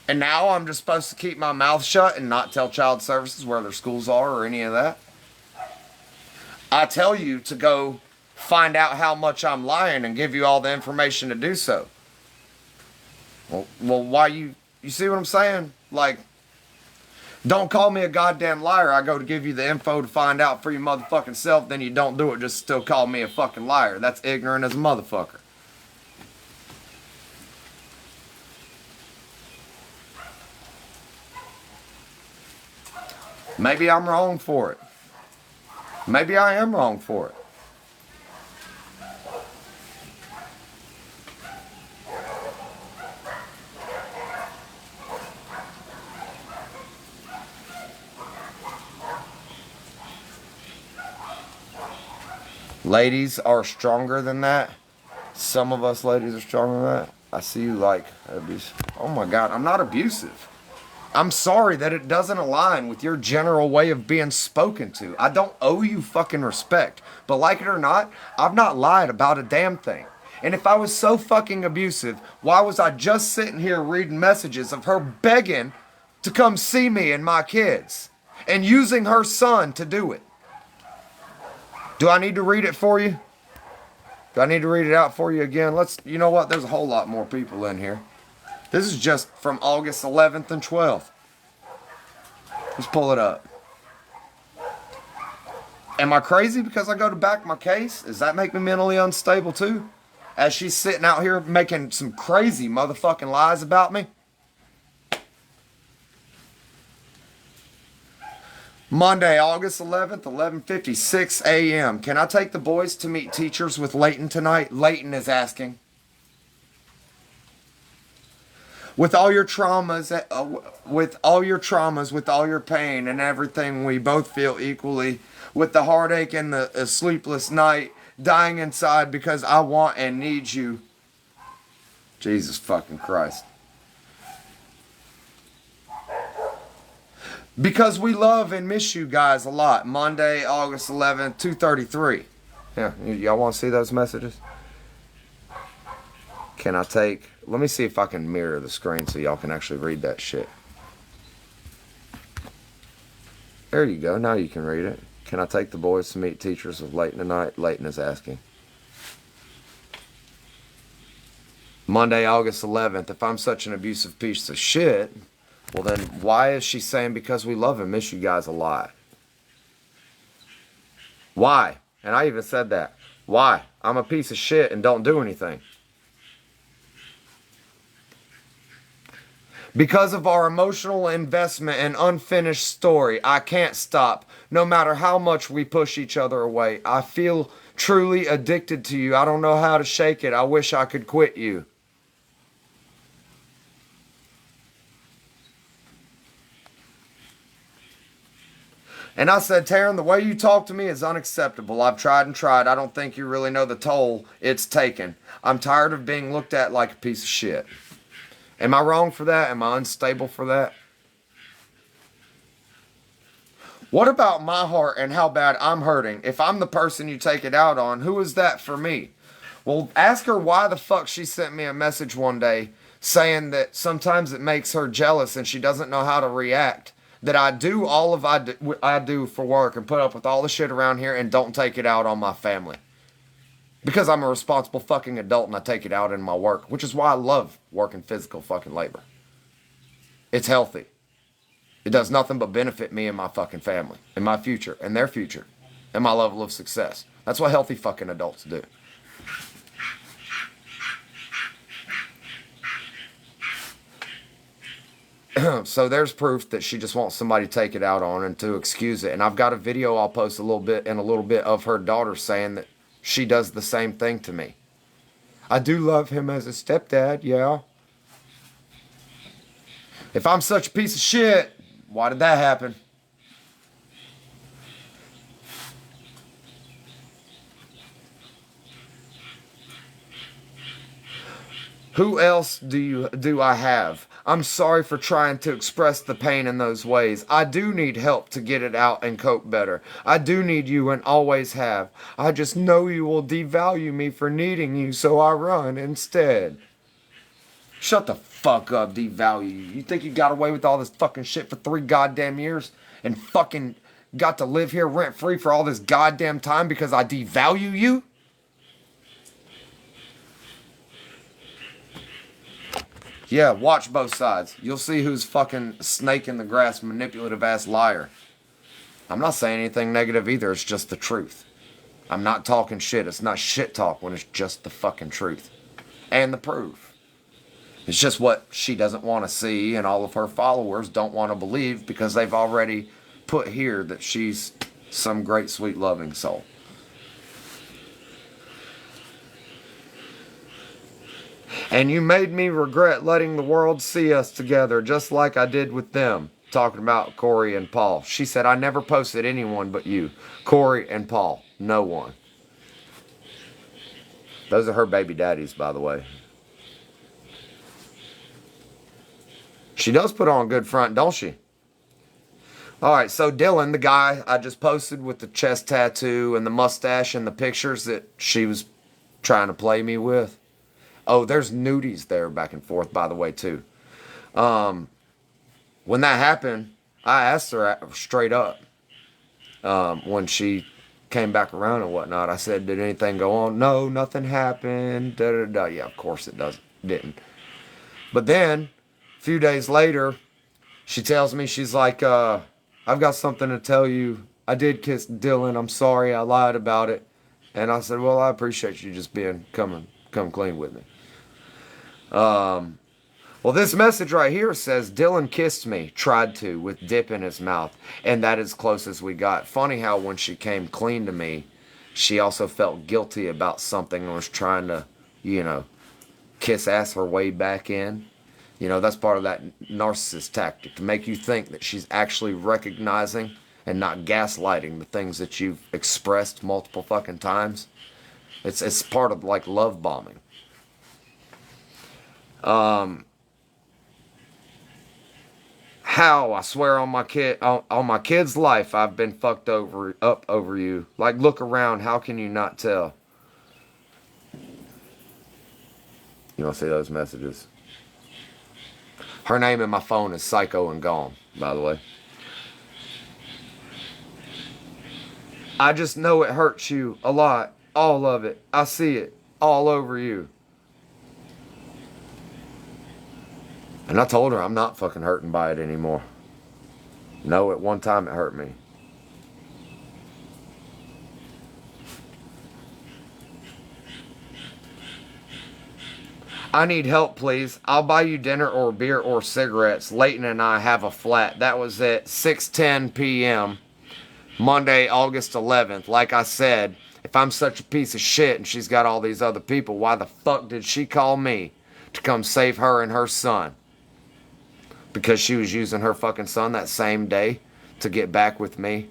And now I'm just supposed to keep my mouth shut and not tell child services where their schools are or any of that. I tell you to go find out how much I'm lying and give you all the information to do so. Well, why you see what I'm saying? Like, don't call me a goddamn liar. I go to give you the info to find out for your motherfucking self, then you don't do it, just still call me a fucking liar. That's ignorant as a motherfucker. Maybe I'm wrong for it. Maybe I am wrong for it. Ladies are stronger than that. Some of us ladies are stronger than that. I see you like abuse. Oh my God, I'm not abusive. I'm sorry that it doesn't align with your general way of being spoken to. I don't owe you fucking respect. But like it or not, I've not lied about a damn thing. And if I was so fucking abusive, why was I just sitting here reading messages of her begging to come see me and my kids and using her son to do it? Do I need to read it for you? Do I need to read it out for you again? You know what? There's a whole lot more people in here. This is just from August 11th and 12th. Let's pull it up. Am I crazy because I go to back my case? Does that make me mentally unstable too? As she's sitting out here making some crazy motherfucking lies about me? Monday, August 11th, 11:56 a.m. Can I take the boys to meet teachers with Leighton tonight? Leighton is asking. With all your traumas, with all your pain and everything, we both feel equally. With the heartache and the sleepless night, dying inside because I want and need you. Jesus fucking Christ. Because we love and miss you guys a lot. Monday, August 11th, 2:33. Yeah, y'all want to see those messages? Can I take... Let me see if I can mirror the screen so y'all can actually read that shit. There you go. Now you can read it. Can I take the boys to meet teachers with Leighton tonight? Leighton is asking. Monday, August 11th. If I'm such an abusive piece of shit, well then why is she saying because we love and miss you guys a lot? Why? And I even said that. Why? I'm a piece of shit and don't do anything. Because of our emotional investment and unfinished story, I can't stop. No matter how much we push each other away. I feel truly addicted to you. I don't know how to shake it. I wish I could quit you. And I said, Taryn, the way you talk to me is unacceptable. I've tried and tried. I don't think you really know the toll it's taken. I'm tired of being looked at like a piece of shit. Am I wrong for that? Am I unstable for that? What about my heart and how bad I'm hurting? If I'm the person you take it out on, who is that for me? Well, ask her why the fuck she sent me a message one day saying that sometimes it makes her jealous and she doesn't know how to react. That I do all of I do for work and put up with all the shit around here and don't take it out on my family. Because I'm a responsible fucking adult and I take it out in my work. Which is why I love working physical fucking labor. It's healthy. It does nothing but benefit me and my fucking family. And my future. And their future. And my level of success. That's what healthy fucking adults do. So there's proof that she just wants somebody to take it out on and to excuse it. And I've got a video I'll post a little bit of her daughter saying that she does the same thing to me. I do love him as a stepdad, yeah. If I'm such a piece of shit, why did that happen? Who else do I have? I'm sorry for trying to express the pain in those ways. I do need help to get it out and cope better. I do need you and always have. I just know you will devalue me for needing you, so I run instead. Shut the fuck up, devalue you. You think you got away with all this fucking shit for 3 goddamn years and fucking got to live here rent free for all this goddamn time because I devalue you? Yeah, watch both sides. You'll see who's fucking snake in the grass, manipulative ass liar. I'm not saying anything negative either. It's just the truth. I'm not talking shit. It's not shit talk when it's just the fucking truth. And the proof. It's just what she doesn't want to see and all of her followers don't want to believe because they've already put here that she's some great, sweet, loving soul. And you made me regret letting the world see us together, just like I did with them. Talking about Corey and Paul. She said, I never posted anyone but you. Corey and Paul. No one. Those are her baby daddies, by the way. She does put on a good front, don't she? Alright, so Dylan, the guy I just posted with the chest tattoo and the mustache and the pictures that she was trying to play me with. Oh, there's nudies there back and forth, by the way, too. When that happened, I asked her straight up when she came back around and whatnot. I said, did anything go on? No, nothing happened. Da, da, da. Yeah, of course it didn't. But then, a few days later, she tells me, she's like, I've got something to tell you. I did kiss Dylan. I'm sorry. I lied about it. And I said, well, I appreciate you just come clean with me. Well, this message right here says, Dylan kissed me, tried to, with dip in his mouth, and that is close as we got. Funny how when she came clean to me, she also felt guilty about something and was trying to, kiss ass her way back in. That's part of that narcissist tactic, to make you think that she's actually recognizing and not gaslighting the things that you've expressed multiple fucking times. It's part of, like, love bombing. How I swear on my kid's life, I've been fucked up over you. Like, look around. How can you not tell? You don't see those messages. Her name in my phone is Psycho and Gone, by the way. I just know it hurts you a lot. All of it. I see it all over you. And I told her I'm not fucking hurting by it anymore. No, at one time it hurt me. I need help, please. I'll buy you dinner or beer or cigarettes. Leighton and I have a flat. That was at 6:10 p.m. Monday, August 11th. Like I said, if I'm such a piece of shit and she's got all these other people, why the fuck did she call me to come save her and her son? Because she was using her fucking son that same day to get back with me.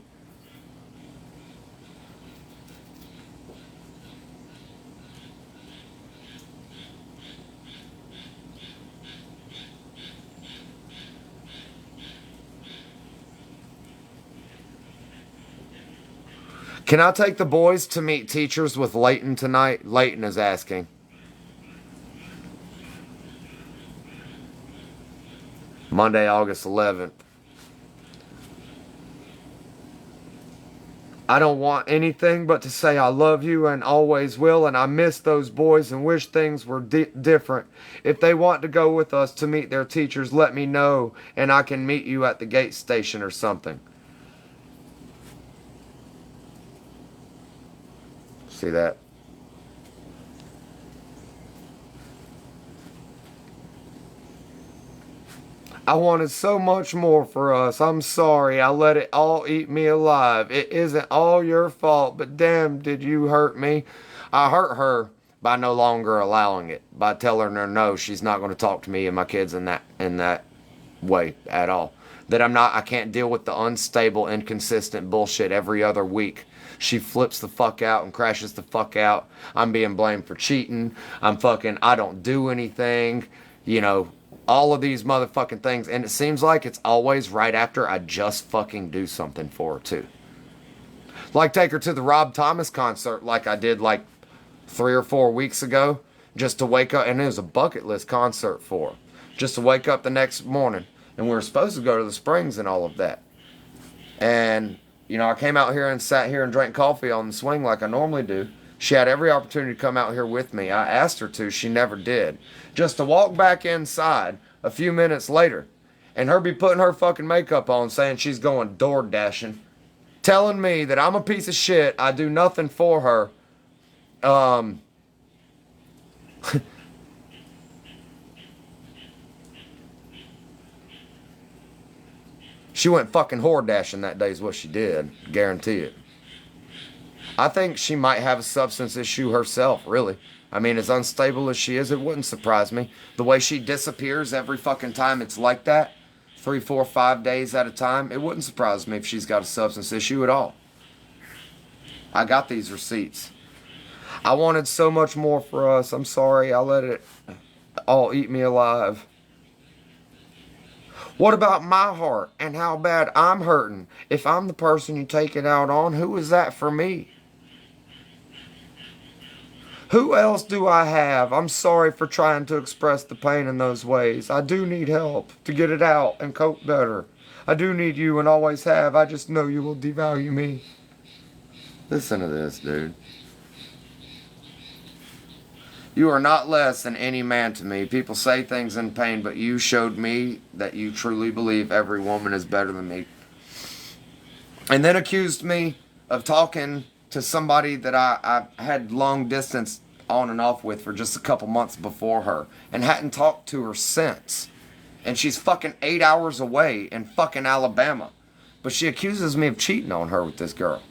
Can I take the boys to meet teachers with Leighton tonight? Leighton is asking. Monday, August 11th. I don't want anything but to say I love you and always will, and I miss those boys and wish things were different. If they want to go with us to meet their teachers, let me know, and I can meet you at the gate station or something. See that? I wanted so much more for us. I'm sorry. I let it all eat me alive. It isn't all your fault, but damn, did you hurt me. I hurt her by no longer allowing it. By telling her no, she's not going to talk to me and my kids in that way at all. That I can't deal with the unstable, inconsistent bullshit every other week. She flips the fuck out and crashes the fuck out. I'm being blamed for cheating. I don't do anything. You know, all of these motherfucking things. And it seems like it's always right after I just fucking do something for her too. Like take her to the Rob Thomas concert like I did like 3 or 4 weeks ago. Just to wake up, and it was a bucket list concert for her. Just to wake up the next morning. And we were supposed to go to the Springs and all of that. And, you know, I came out here and sat here and drank coffee on the swing like I normally do. She had every opportunity to come out here with me. I asked her to. She never did. Just to walk back inside a few minutes later and her be putting her fucking makeup on saying she's going door dashing. Telling me that I'm a piece of shit. I do nothing for her. She went fucking whore dashing that day is what she did. Guarantee it. I think she might have a substance issue herself, really. I mean, as unstable as she is, it wouldn't surprise me. The way she disappears every fucking time it's like that, 3, 4, 5 days at a time, it wouldn't surprise me if she's got a substance issue at all. I got these receipts. I wanted so much more for us. I'm sorry. I let it all eat me alive. What about my heart and how bad I'm hurting? If I'm the person you take it out on, who is that for me? Who else do I have? I'm sorry for trying to express the pain in those ways. I do need help to get it out and cope better. I do need you and always have. I just know you will devalue me. Listen to this, dude. You are not less than any man to me. People say things in pain, but you showed me that you truly believe every woman is better than me. And then accused me of talking to somebody that I had long distance on and off with for just a couple months before her. And hadn't talked to her since. And she's fucking 8 hours away in fucking Alabama. But she accuses me of cheating on her with this girl.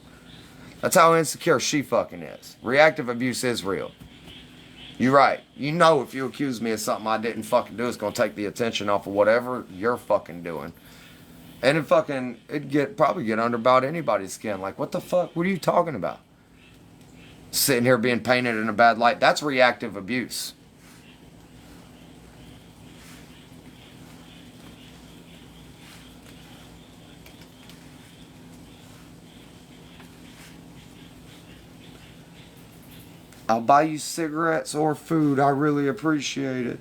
That's how insecure she fucking is. Reactive abuse is real. You're right. You know if you accuse me of something I didn't fucking do, it's going to take the attention off of whatever you're fucking doing. And it'd probably get under about anybody's skin. Like, what the fuck? What are you talking about? Sitting here being painted in a bad light. That's reactive abuse. I'll buy you cigarettes or food. I really appreciate it.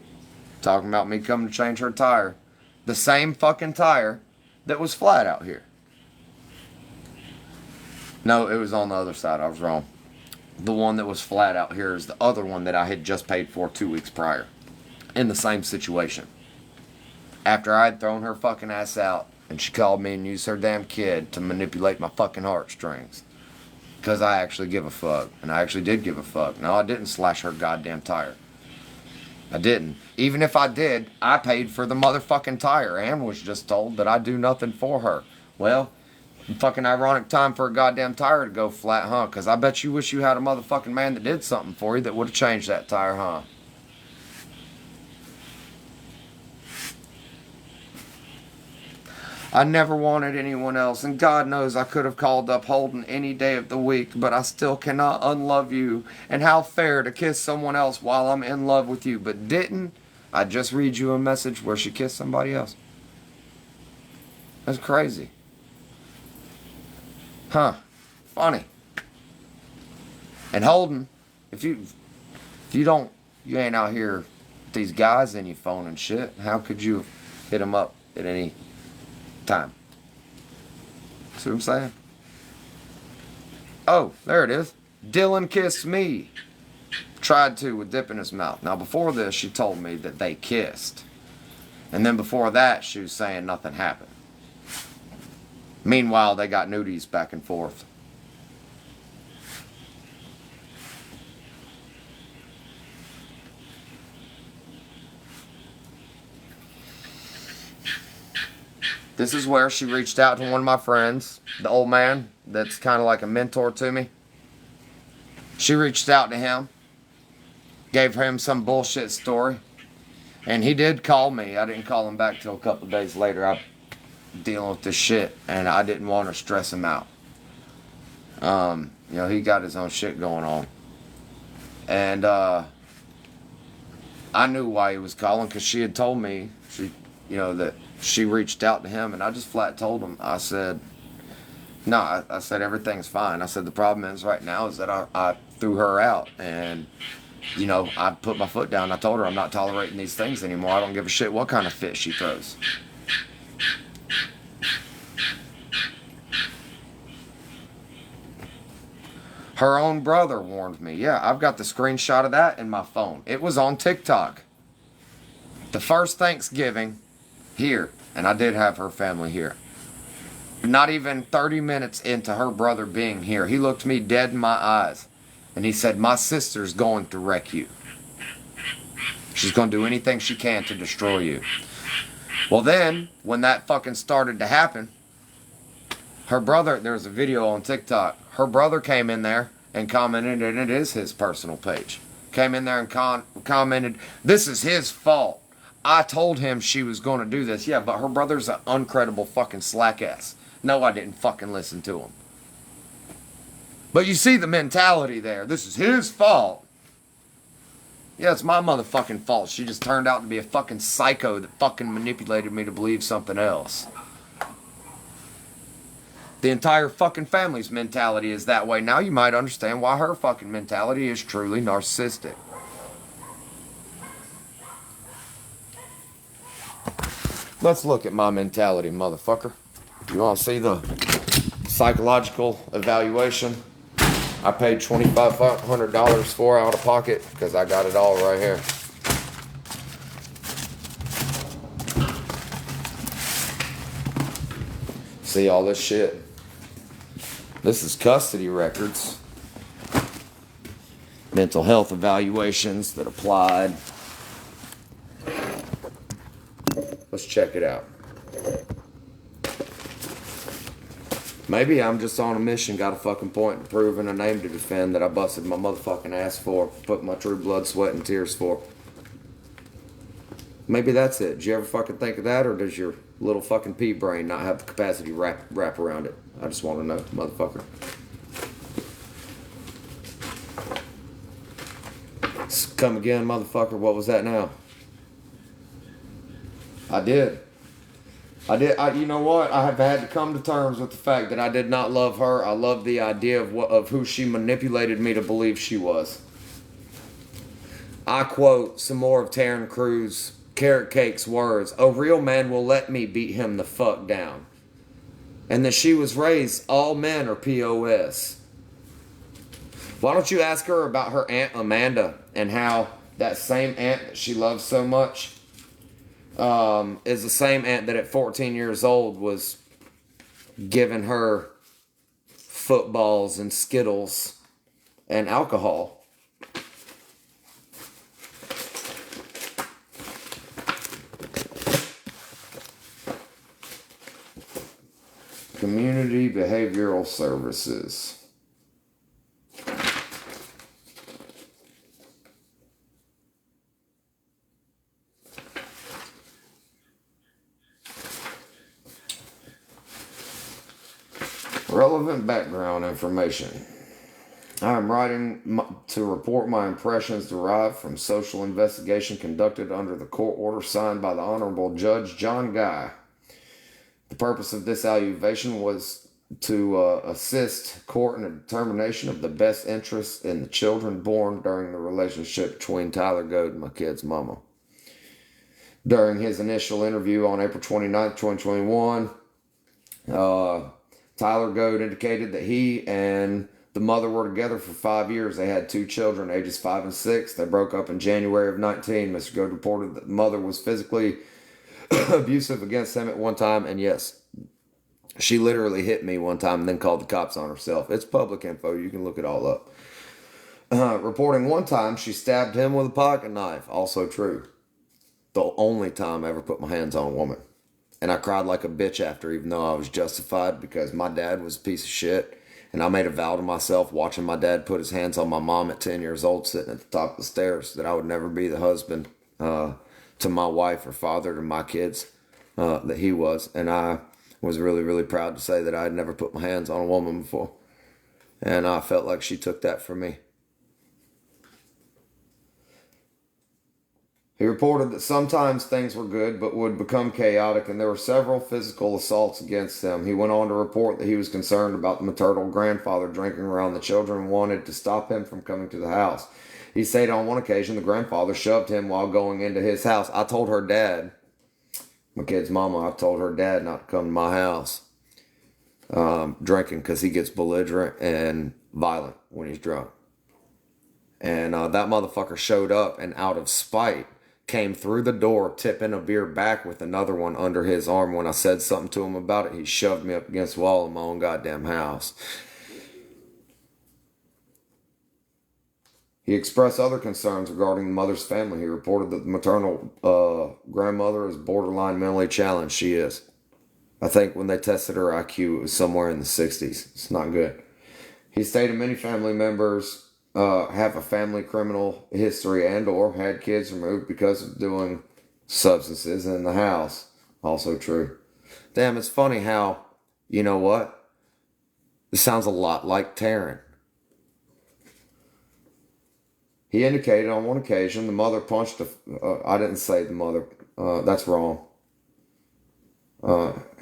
Talking about me coming to change her tire. The same fucking tire that was flat out here. No, it was on the other side. I was wrong. The one that was flat out here is the other one that I had just paid for 2 weeks prior. In the same situation. After I had thrown her fucking ass out and she called me and used her damn kid to manipulate my fucking heartstrings. Because I actually give a fuck. And I actually did give a fuck. No, I didn't slash her goddamn tire. I didn't. Even if I did, I paid for the motherfucking tire and was just told that I do nothing for her. Well, fucking ironic time for a goddamn tire to go flat, huh? Because I bet you wish you had a motherfucking man that did something for you that would have changed that tire, huh? I never wanted anyone else, and God knows I could have called up Holden any day of the week, but I still cannot unlove you. And how fair to kiss someone else while I'm in love with you, but didn't I just read you a message where she kissed somebody else? That's crazy. Huh. Funny. And Holden, if you ain't out here with these guys in your phone and shit, how could you hit them up at any time? See what I'm saying? Oh, there it is. Dylan kissed me. Tried to with dip in his mouth. Now before this, she told me that they kissed. And then before that, she was saying nothing happened. Meanwhile, they got nudies back and forth. This is where she reached out to one of my friends, the old man that's kind of like a mentor to me. She reached out to him, gave him some bullshit story. And he did call me. I didn't call him back till a couple of days later. I'm dealing with this shit, and I didn't want to stress him out. You know, he got his own shit going on. And I knew why he was calling, because she had told me, that she reached out to him, and I just flat told him. I said, no, I said, everything's fine. I said, the problem is right now is that I threw her out, and, I put my foot down. I told her I'm not tolerating these things anymore. I don't give a shit what kind of fit she throws. Her own brother warned me. Yeah, I've got the screenshot of that in my phone. It was on TikTok. The first Thanksgiving here, and I did have her family here. Not even 30 minutes into her brother being here, he looked me dead in my eyes, and he said, my sister's going to wreck you. She's going to do anything she can to destroy you. Well then, when that fucking started to happen, her brother, there's a video on TikTok, her brother came in there and commented, and it is his personal page. Came in there and commented, this is his fault. I told him she was going to do this. Yeah, but her brother's an uncredible fucking slack ass. No, I didn't fucking listen to him. But you see the mentality there. This is his fault. Yeah, it's my motherfucking fault. She just turned out to be a fucking psycho that fucking manipulated me to believe something else. The entire fucking family's mentality is that way. Now you might understand why her fucking mentality is truly narcissistic. Let's look at my mentality, motherfucker. You want to see the psychological evaluation I paid $2,500 for out of pocket? Because I got it all right here. See all this shit? This is custody records. Mental health evaluations that applied. Let's check it out. Maybe I'm just on a mission, got a fucking point to prove and a name to defend that I busted my motherfucking ass for, put my true blood, sweat, and tears for. Maybe that's it. Did you ever fucking think of that, or does your little fucking pea brain not have the capacity to wrap around it? I just want to know, motherfucker. Come again, motherfucker. What was that now? I did. You know what? I have had to come to terms with the fact that I did not love her. I loved the idea of who she manipulated me to believe she was. I quote some more of Taryn Cruz, Carrot Cake's words. A real man will let me beat him the fuck down. And that she was raised, all men are POS. Why don't you ask her about her Aunt Amanda and how that same aunt that she loves so much is the same aunt that at 14 years old was giving her footballs and Skittles and alcohol. Community Behavioral Services. Relevant background information. I am writing to report my impressions derived from social investigation conducted under the court order signed by the Honorable Judge John Guy. The purpose of this evaluation was to assist court in a determination of the best interests in the children born during the relationship between Tyler Goad and my kid's mama. During his initial interview on April 29th, 2021, Tyler Goad indicated that he and the mother were together for 5 years. They had 2 children, ages 5 and 6. They broke up in January of 19. Mr. Goad reported that the mother was physically abusive against him at one time. And yes, she literally hit me one time and then called the cops on herself. It's public info. You can look it all up. Reporting one time she stabbed him with a pocket knife. Also true. The only time I ever put my hands on a woman. And I cried like a bitch after, even though I was justified, because my dad was a piece of shit. And I made a vow to myself watching my dad put his hands on my mom at 10 years old, sitting at the top of the stairs, that I would never be the husband to my wife or father to my kids that he was. And I was really, really proud to say that I had never put my hands on a woman before. And I felt like she took that from me. He reported that sometimes things were good but would become chaotic, and there were several physical assaults against him. He went on to report that he was concerned about the maternal grandfather drinking around the children and wanted to stop him from coming to the house. He said on one occasion the grandfather shoved him while going into his house. I told her dad, my kid's mama, I told her dad not to come to my house drinking, because he gets belligerent and violent when he's drunk. And that motherfucker showed up and out of spite came through the door, tipping a beer back with another one under his arm. When I said something to him about it, he shoved me up against the wall in my own goddamn house. He expressed other concerns regarding the mother's family. He reported that the maternal grandmother is borderline mentally challenged. She is. I think when they tested her IQ, it was somewhere in the 60s. It's not good. He stated many family members have a family criminal history and or had kids removed because of doing substances in the house. Also true. Damn, it's funny how, you know what? This sounds a lot like Taryn. He indicated on one occasion the mother punched I didn't say the mother. That's wrong.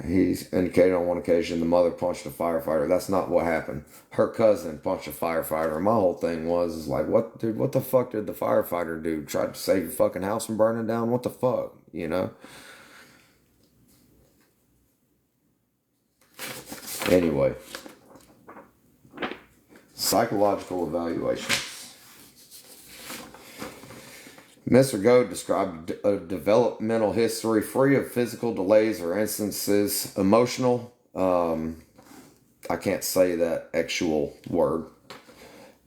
He's indicated on one occasion the mother punched a firefighter. That's not what happened. Her cousin punched a firefighter. And my whole thing was like, what, dude, what the fuck did the firefighter do? Tried to save your fucking house from burning down? What the fuck? You know? Anyway. Psychological evaluation. Mr. Goad described a developmental history free of physical delays or instances, emotional, I can't say that actual word,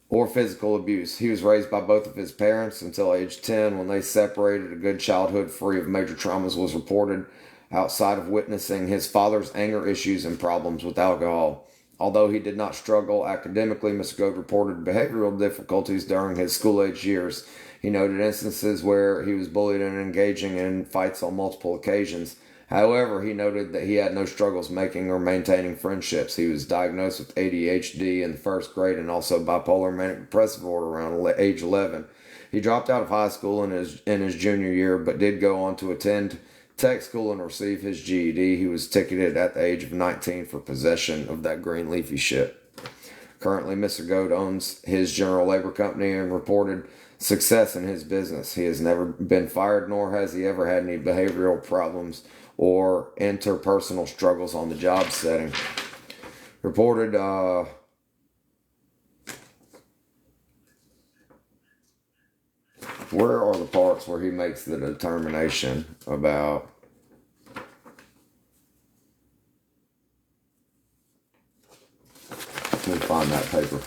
or physical abuse. He was raised by both of his parents until age 10. When they separated, a good childhood free of major traumas was reported outside of witnessing his father's anger issues and problems with alcohol. Although he did not struggle academically, Mr. Goad reported behavioral difficulties during his school-age years. He noted instances where he was bullied and engaging in fights on multiple occasions. However, he noted that he had no struggles making or maintaining friendships. He was diagnosed with ADHD in the first grade and also bipolar manic depressive disorder around age 11. He dropped out of high school in his junior year, but did go on to attend tech school and receive his GED. He was ticketed at the age of 19 for possession of that green leafy shit. Currently, Mr. Goad owns his general labor company and reported success in his business. He has never been fired, nor has he ever had any behavioral problems or interpersonal struggles on the job setting. Reported where are the parts where he makes the determination about let me find that paper.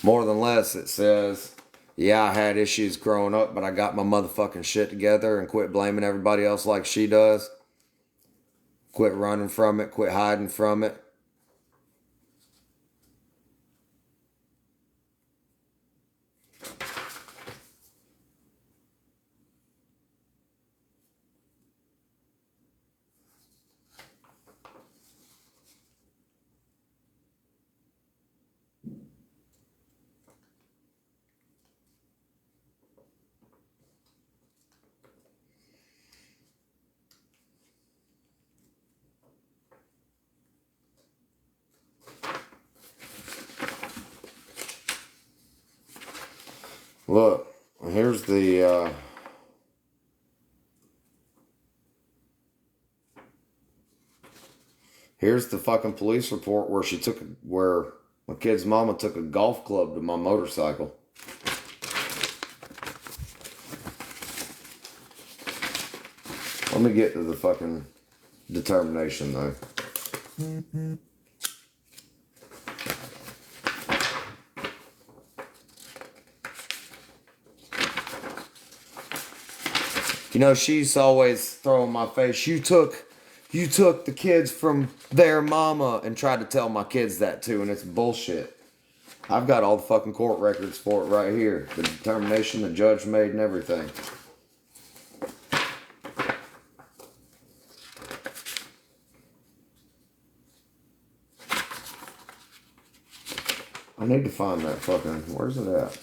More than less, it says, yeah, I had issues growing up, but I got my motherfucking shit together and quit blaming everybody else like she does. Quit running from it, quit hiding from it. Look, here's the fucking police report where my kid's mama took a golf club to my motorcycle. Let me get to the fucking determination though. You know, she's always throwing my face, you took the kids from their mama, and tried to tell my kids that too, and it's bullshit. I've got all the fucking court records for it right here. The determination the judge made and everything. I need to find that fucking. Where's it at?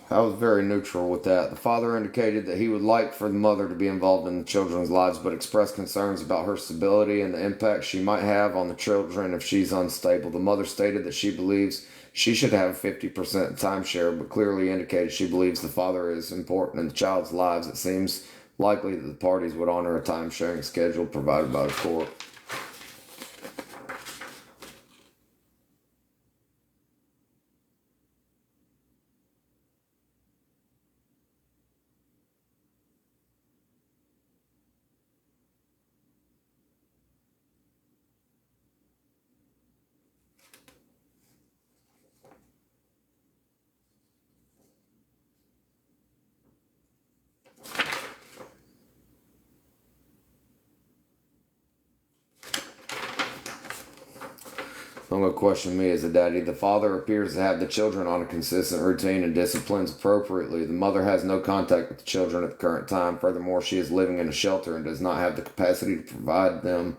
I was very neutral with that. The father indicated that he would like for the mother to be involved in the children's lives, but expressed concerns about her stability and the impact she might have on the children if she's unstable. The mother stated that she believes she should have 50% timeshare, but clearly indicated she believes the father is important in the child's lives. It seems likely that the parties would honor a time-sharing schedule provided by the court. Don't go question me as a daddy. The father appears to have the children on a consistent routine and disciplines appropriately. The mother has no contact with the children at the current time. Furthermore, she is living in a shelter and does not have the capacity to provide them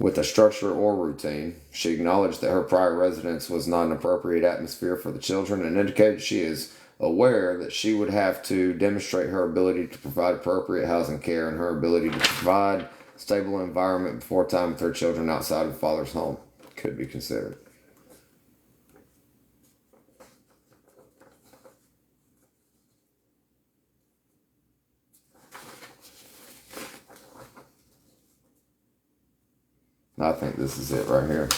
with a structure or routine. She acknowledged that her prior residence was not an appropriate atmosphere for the children and indicated she is aware that she would have to demonstrate her ability to provide appropriate housing care and her ability to provide a stable environment before time with her children outside of the father's home could be considered. I think this is it right here.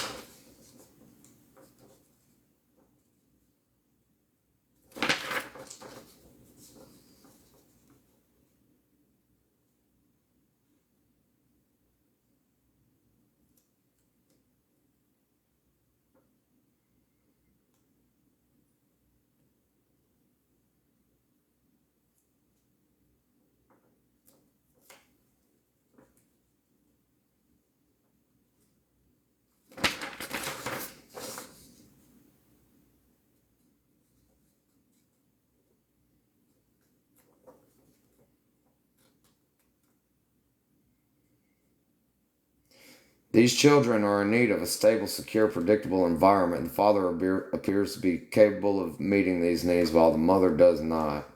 These children are in need of a stable, secure, predictable environment. The father appears to be capable of meeting these needs while the mother does not.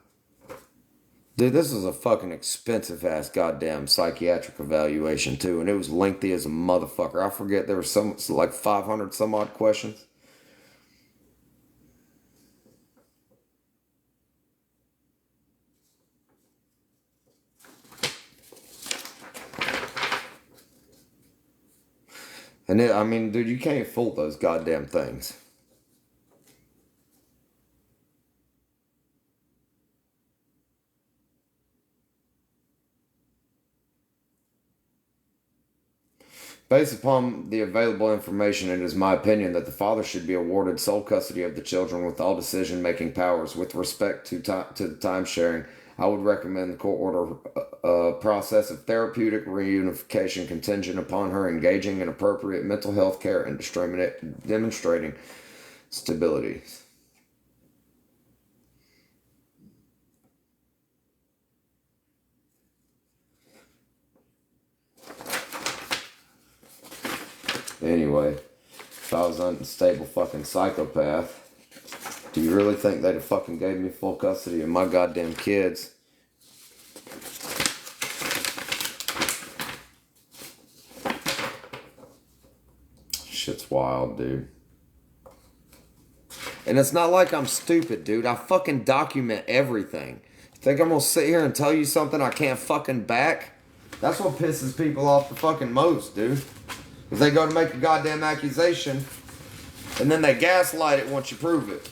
Dude, this is a fucking expensive ass goddamn psychiatric evaluation too, and it was lengthy as a motherfucker. I forget there was like 500 some odd questions. And I mean, dude, you can't fool those goddamn things. Based upon the available information, it is my opinion that the father should be awarded sole custody of the children with all decision-making powers. With respect to the time sharing, I would recommend the court order process of therapeutic reunification contingent upon her engaging in appropriate mental health care and demonstrating stability. Anyway, if I was an unstable fucking psychopath, do you really think they'd have fucking gave me full custody of my goddamn kids? Shit's wild, dude. And it's not like I'm stupid, dude. I fucking document everything. You think I'm gonna sit here and tell you something I can't fucking back? That's what pisses people off the fucking most, dude. If they go to make a goddamn accusation, and then they gaslight it once you prove it.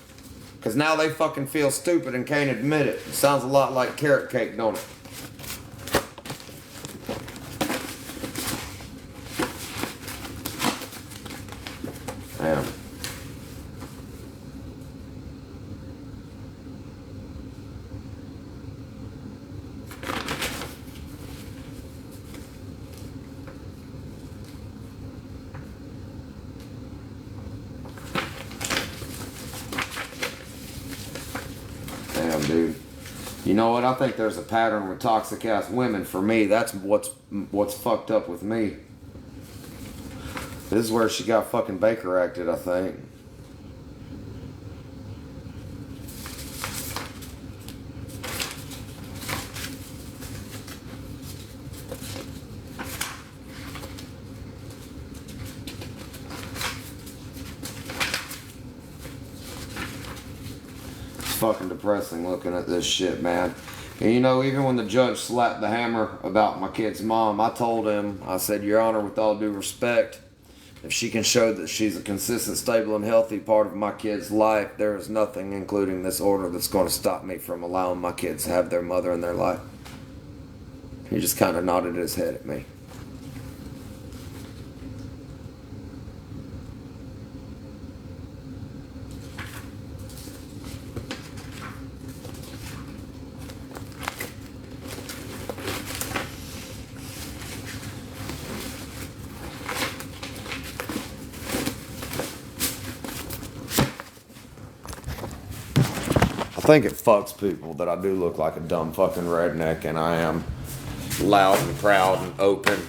Because now they fucking feel stupid and can't admit it. It sounds a lot like carrot cake, don't it? Damn. Damn, dude. You know what? I think there's a pattern with toxic ass women. For me, that's what's fucked up with me. This is where she got fucking Baker acted, I think. Fucking depressing looking at this shit, man. And you know, even when the judge slapped the hammer about my kid's mom, I told him, I said, Your Honor, with all due respect, if she can show that she's a consistent, stable, and healthy part of my kid's life, there is nothing, including this order, that's going to stop me from allowing my kids to have their mother in their life. He just kind of nodded his head at me. I think it fucks people that I do look like a dumb fucking redneck, and I am loud and proud and open.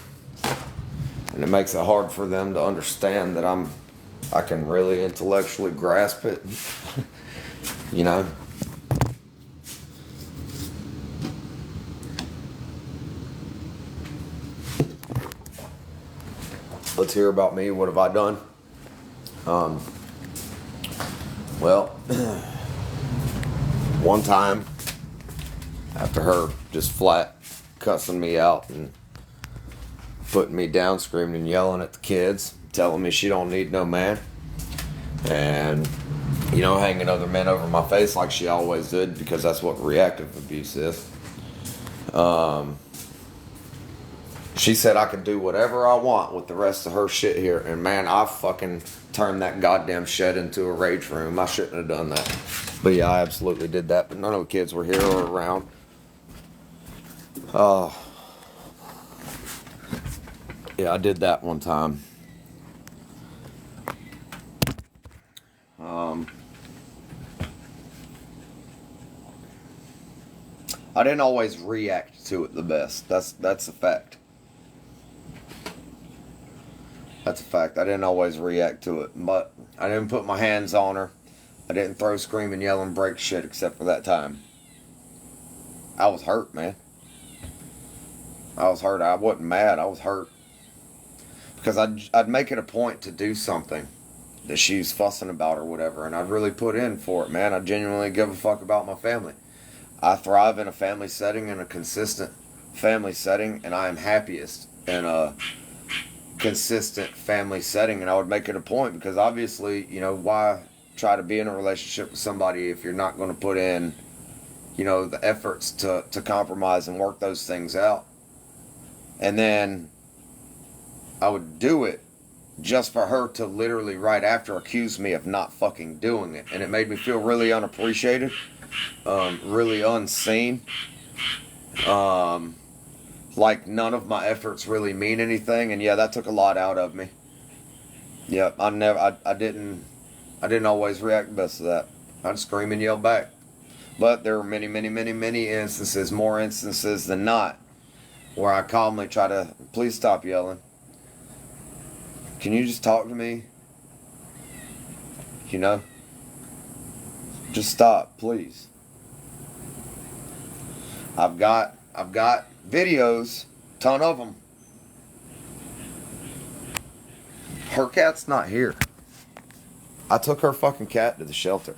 And it makes it hard for them to understand that I can really intellectually grasp it. You know? Let's hear about me. What have I done? Well, one time, after her just flat cussing me out and putting me down, screaming and yelling at the kids, telling me she don't need no man, and, you know, hanging other men over my face like she always did, because that's what reactive abuse is. She said I could do whatever I want with the rest of her shit here. And man, I fucking turned that goddamn shed into a rage room. I shouldn't have done that. But yeah, I absolutely did that. But none of the kids were here or around. Yeah, I did that one time. I didn't always react to it the best. That's a fact. That's a fact. I didn't always react to it, but I didn't put my hands on her. I didn't throw, scream, and yell and break shit except for that time. I was hurt, man. I was hurt. I wasn't mad. I was hurt. Because I'd make it a point to do something that she's fussing about or whatever, and I'd really put in for it, man. I genuinely give a fuck about my family. I thrive in a family setting, in a consistent family setting, and I am happiest in a consistent family setting. And I would make it a point, because obviously, you know, why try to be in a relationship with somebody if you're not going to put in, you know, the efforts to compromise and work those things out. And then I would do it just for her to literally right after accuse me of not fucking doing it. And it made me feel really unappreciated, really unseen, like none of my efforts really mean anything. And yeah, that took a lot out of me. Yeah, I didn't always react best to that. I'd scream and yell back. But there were many, many, many, many instances, more instances than not, where I calmly try to, please stop yelling. Can you just talk to me? You know? Just stop, please. I've got videos, ton of them. Her cat's not here. I took her fucking cat to the shelter.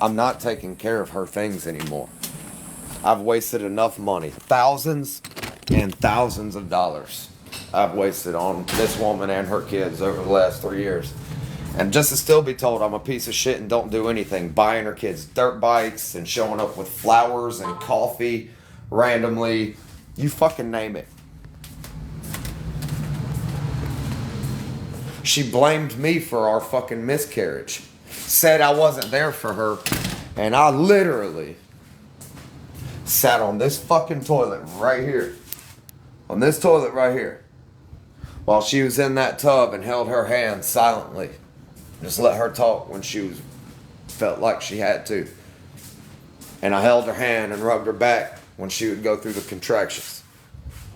I'm not taking care of her things anymore. I've wasted enough money. Thousands and thousands of dollars I've wasted on this woman and her kids over the last 3 years. And just to still be told I'm a piece of shit and don't do anything, buying her kids dirt bikes and showing up with flowers and coffee randomly, you fucking name it. She blamed me for our fucking miscarriage. Said I wasn't there for her. And I literally sat on this fucking toilet right here. On this toilet right here. While she was in that tub and held her hand silently. Just let her talk when she felt like she had to. And I held her hand and rubbed her back when she would go through the contractions.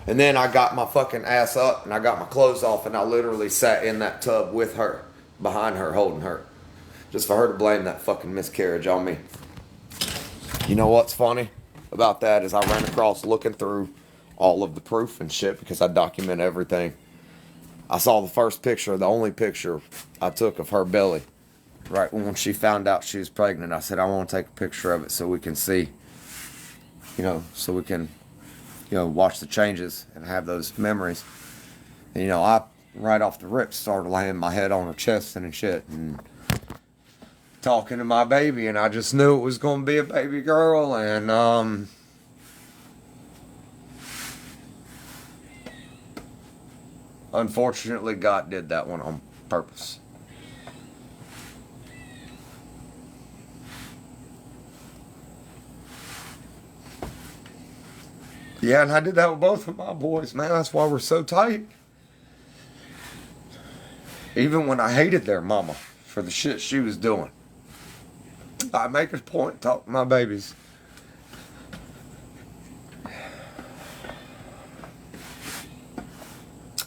And then I got my fucking ass up and I got my clothes off and I literally sat in that tub with her, behind her, holding her. Just for her to blame that fucking miscarriage on me. You know what's funny about that is I ran across looking through all of the proof and shit because I document everything. I saw the first picture, the only picture I took of her belly. Right when she found out she was pregnant, I said, I want to take a picture of it so we can see, so we can, watch the changes and have those memories. And, I, right off the rip, started laying my head on her chest and shit and talking to my baby. And I just knew it was going to be a baby girl. And, unfortunately, God did that one on purpose. Yeah, and I did that with both of my boys, man. That's why we're so tight. Even when I hated their mama for the shit she was doing, I make a point to talk to my babies.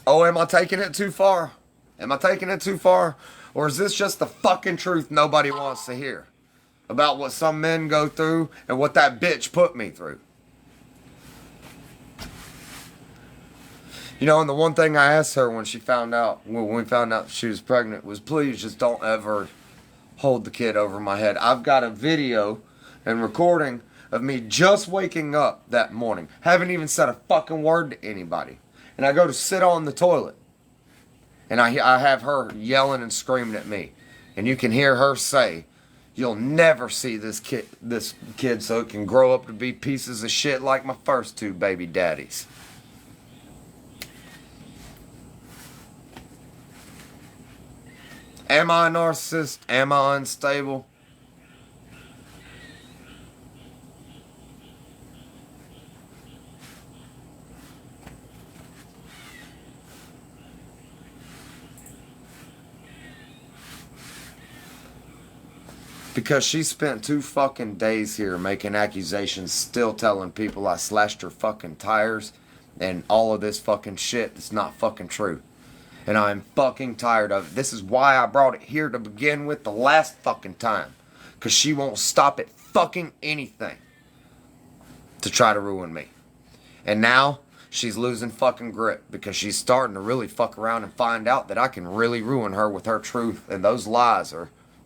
Oh, am I taking it too far? Am I taking it too far? Or is this just the fucking truth nobody wants to hear about what some men go through and what that bitch put me through? And the one thing I asked her when we found out she was pregnant was, please just don't ever hold the kid over my head. I've got a video and recording of me just waking up that morning. Haven't even said a fucking word to anybody. And I go to sit on the toilet. And I have her yelling and screaming at me. And you can hear her say, you'll never see this kid so it can grow up to be pieces of shit like my first two baby daddies. Am I a narcissist? Am I unstable? Because she spent 2 fucking days here making accusations, still telling people I slashed her fucking tires and all of this fucking shit that's not fucking true. And I'm fucking tired of it. This is why I brought it here to begin with the last fucking time. Because she won't stop at fucking anything to try to ruin me. And now she's losing fucking grip because she's starting to really fuck around and find out that I can really ruin her with her truth. And those lies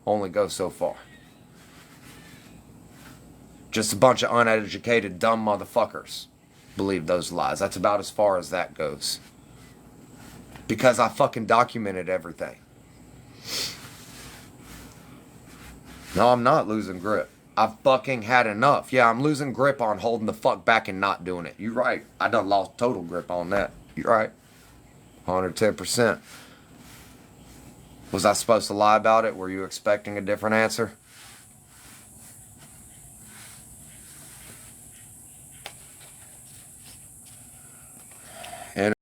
only go so far. Just a bunch of uneducated, dumb motherfuckers believe those lies. That's about as far as that goes. Because I fucking documented everything. No, I'm not losing grip. I've fucking had enough. Yeah, I'm losing grip on holding the fuck back and not doing it. You're right. I done lost total grip on that. You're right. 110%. Was I supposed to lie about it? Were you expecting a different answer?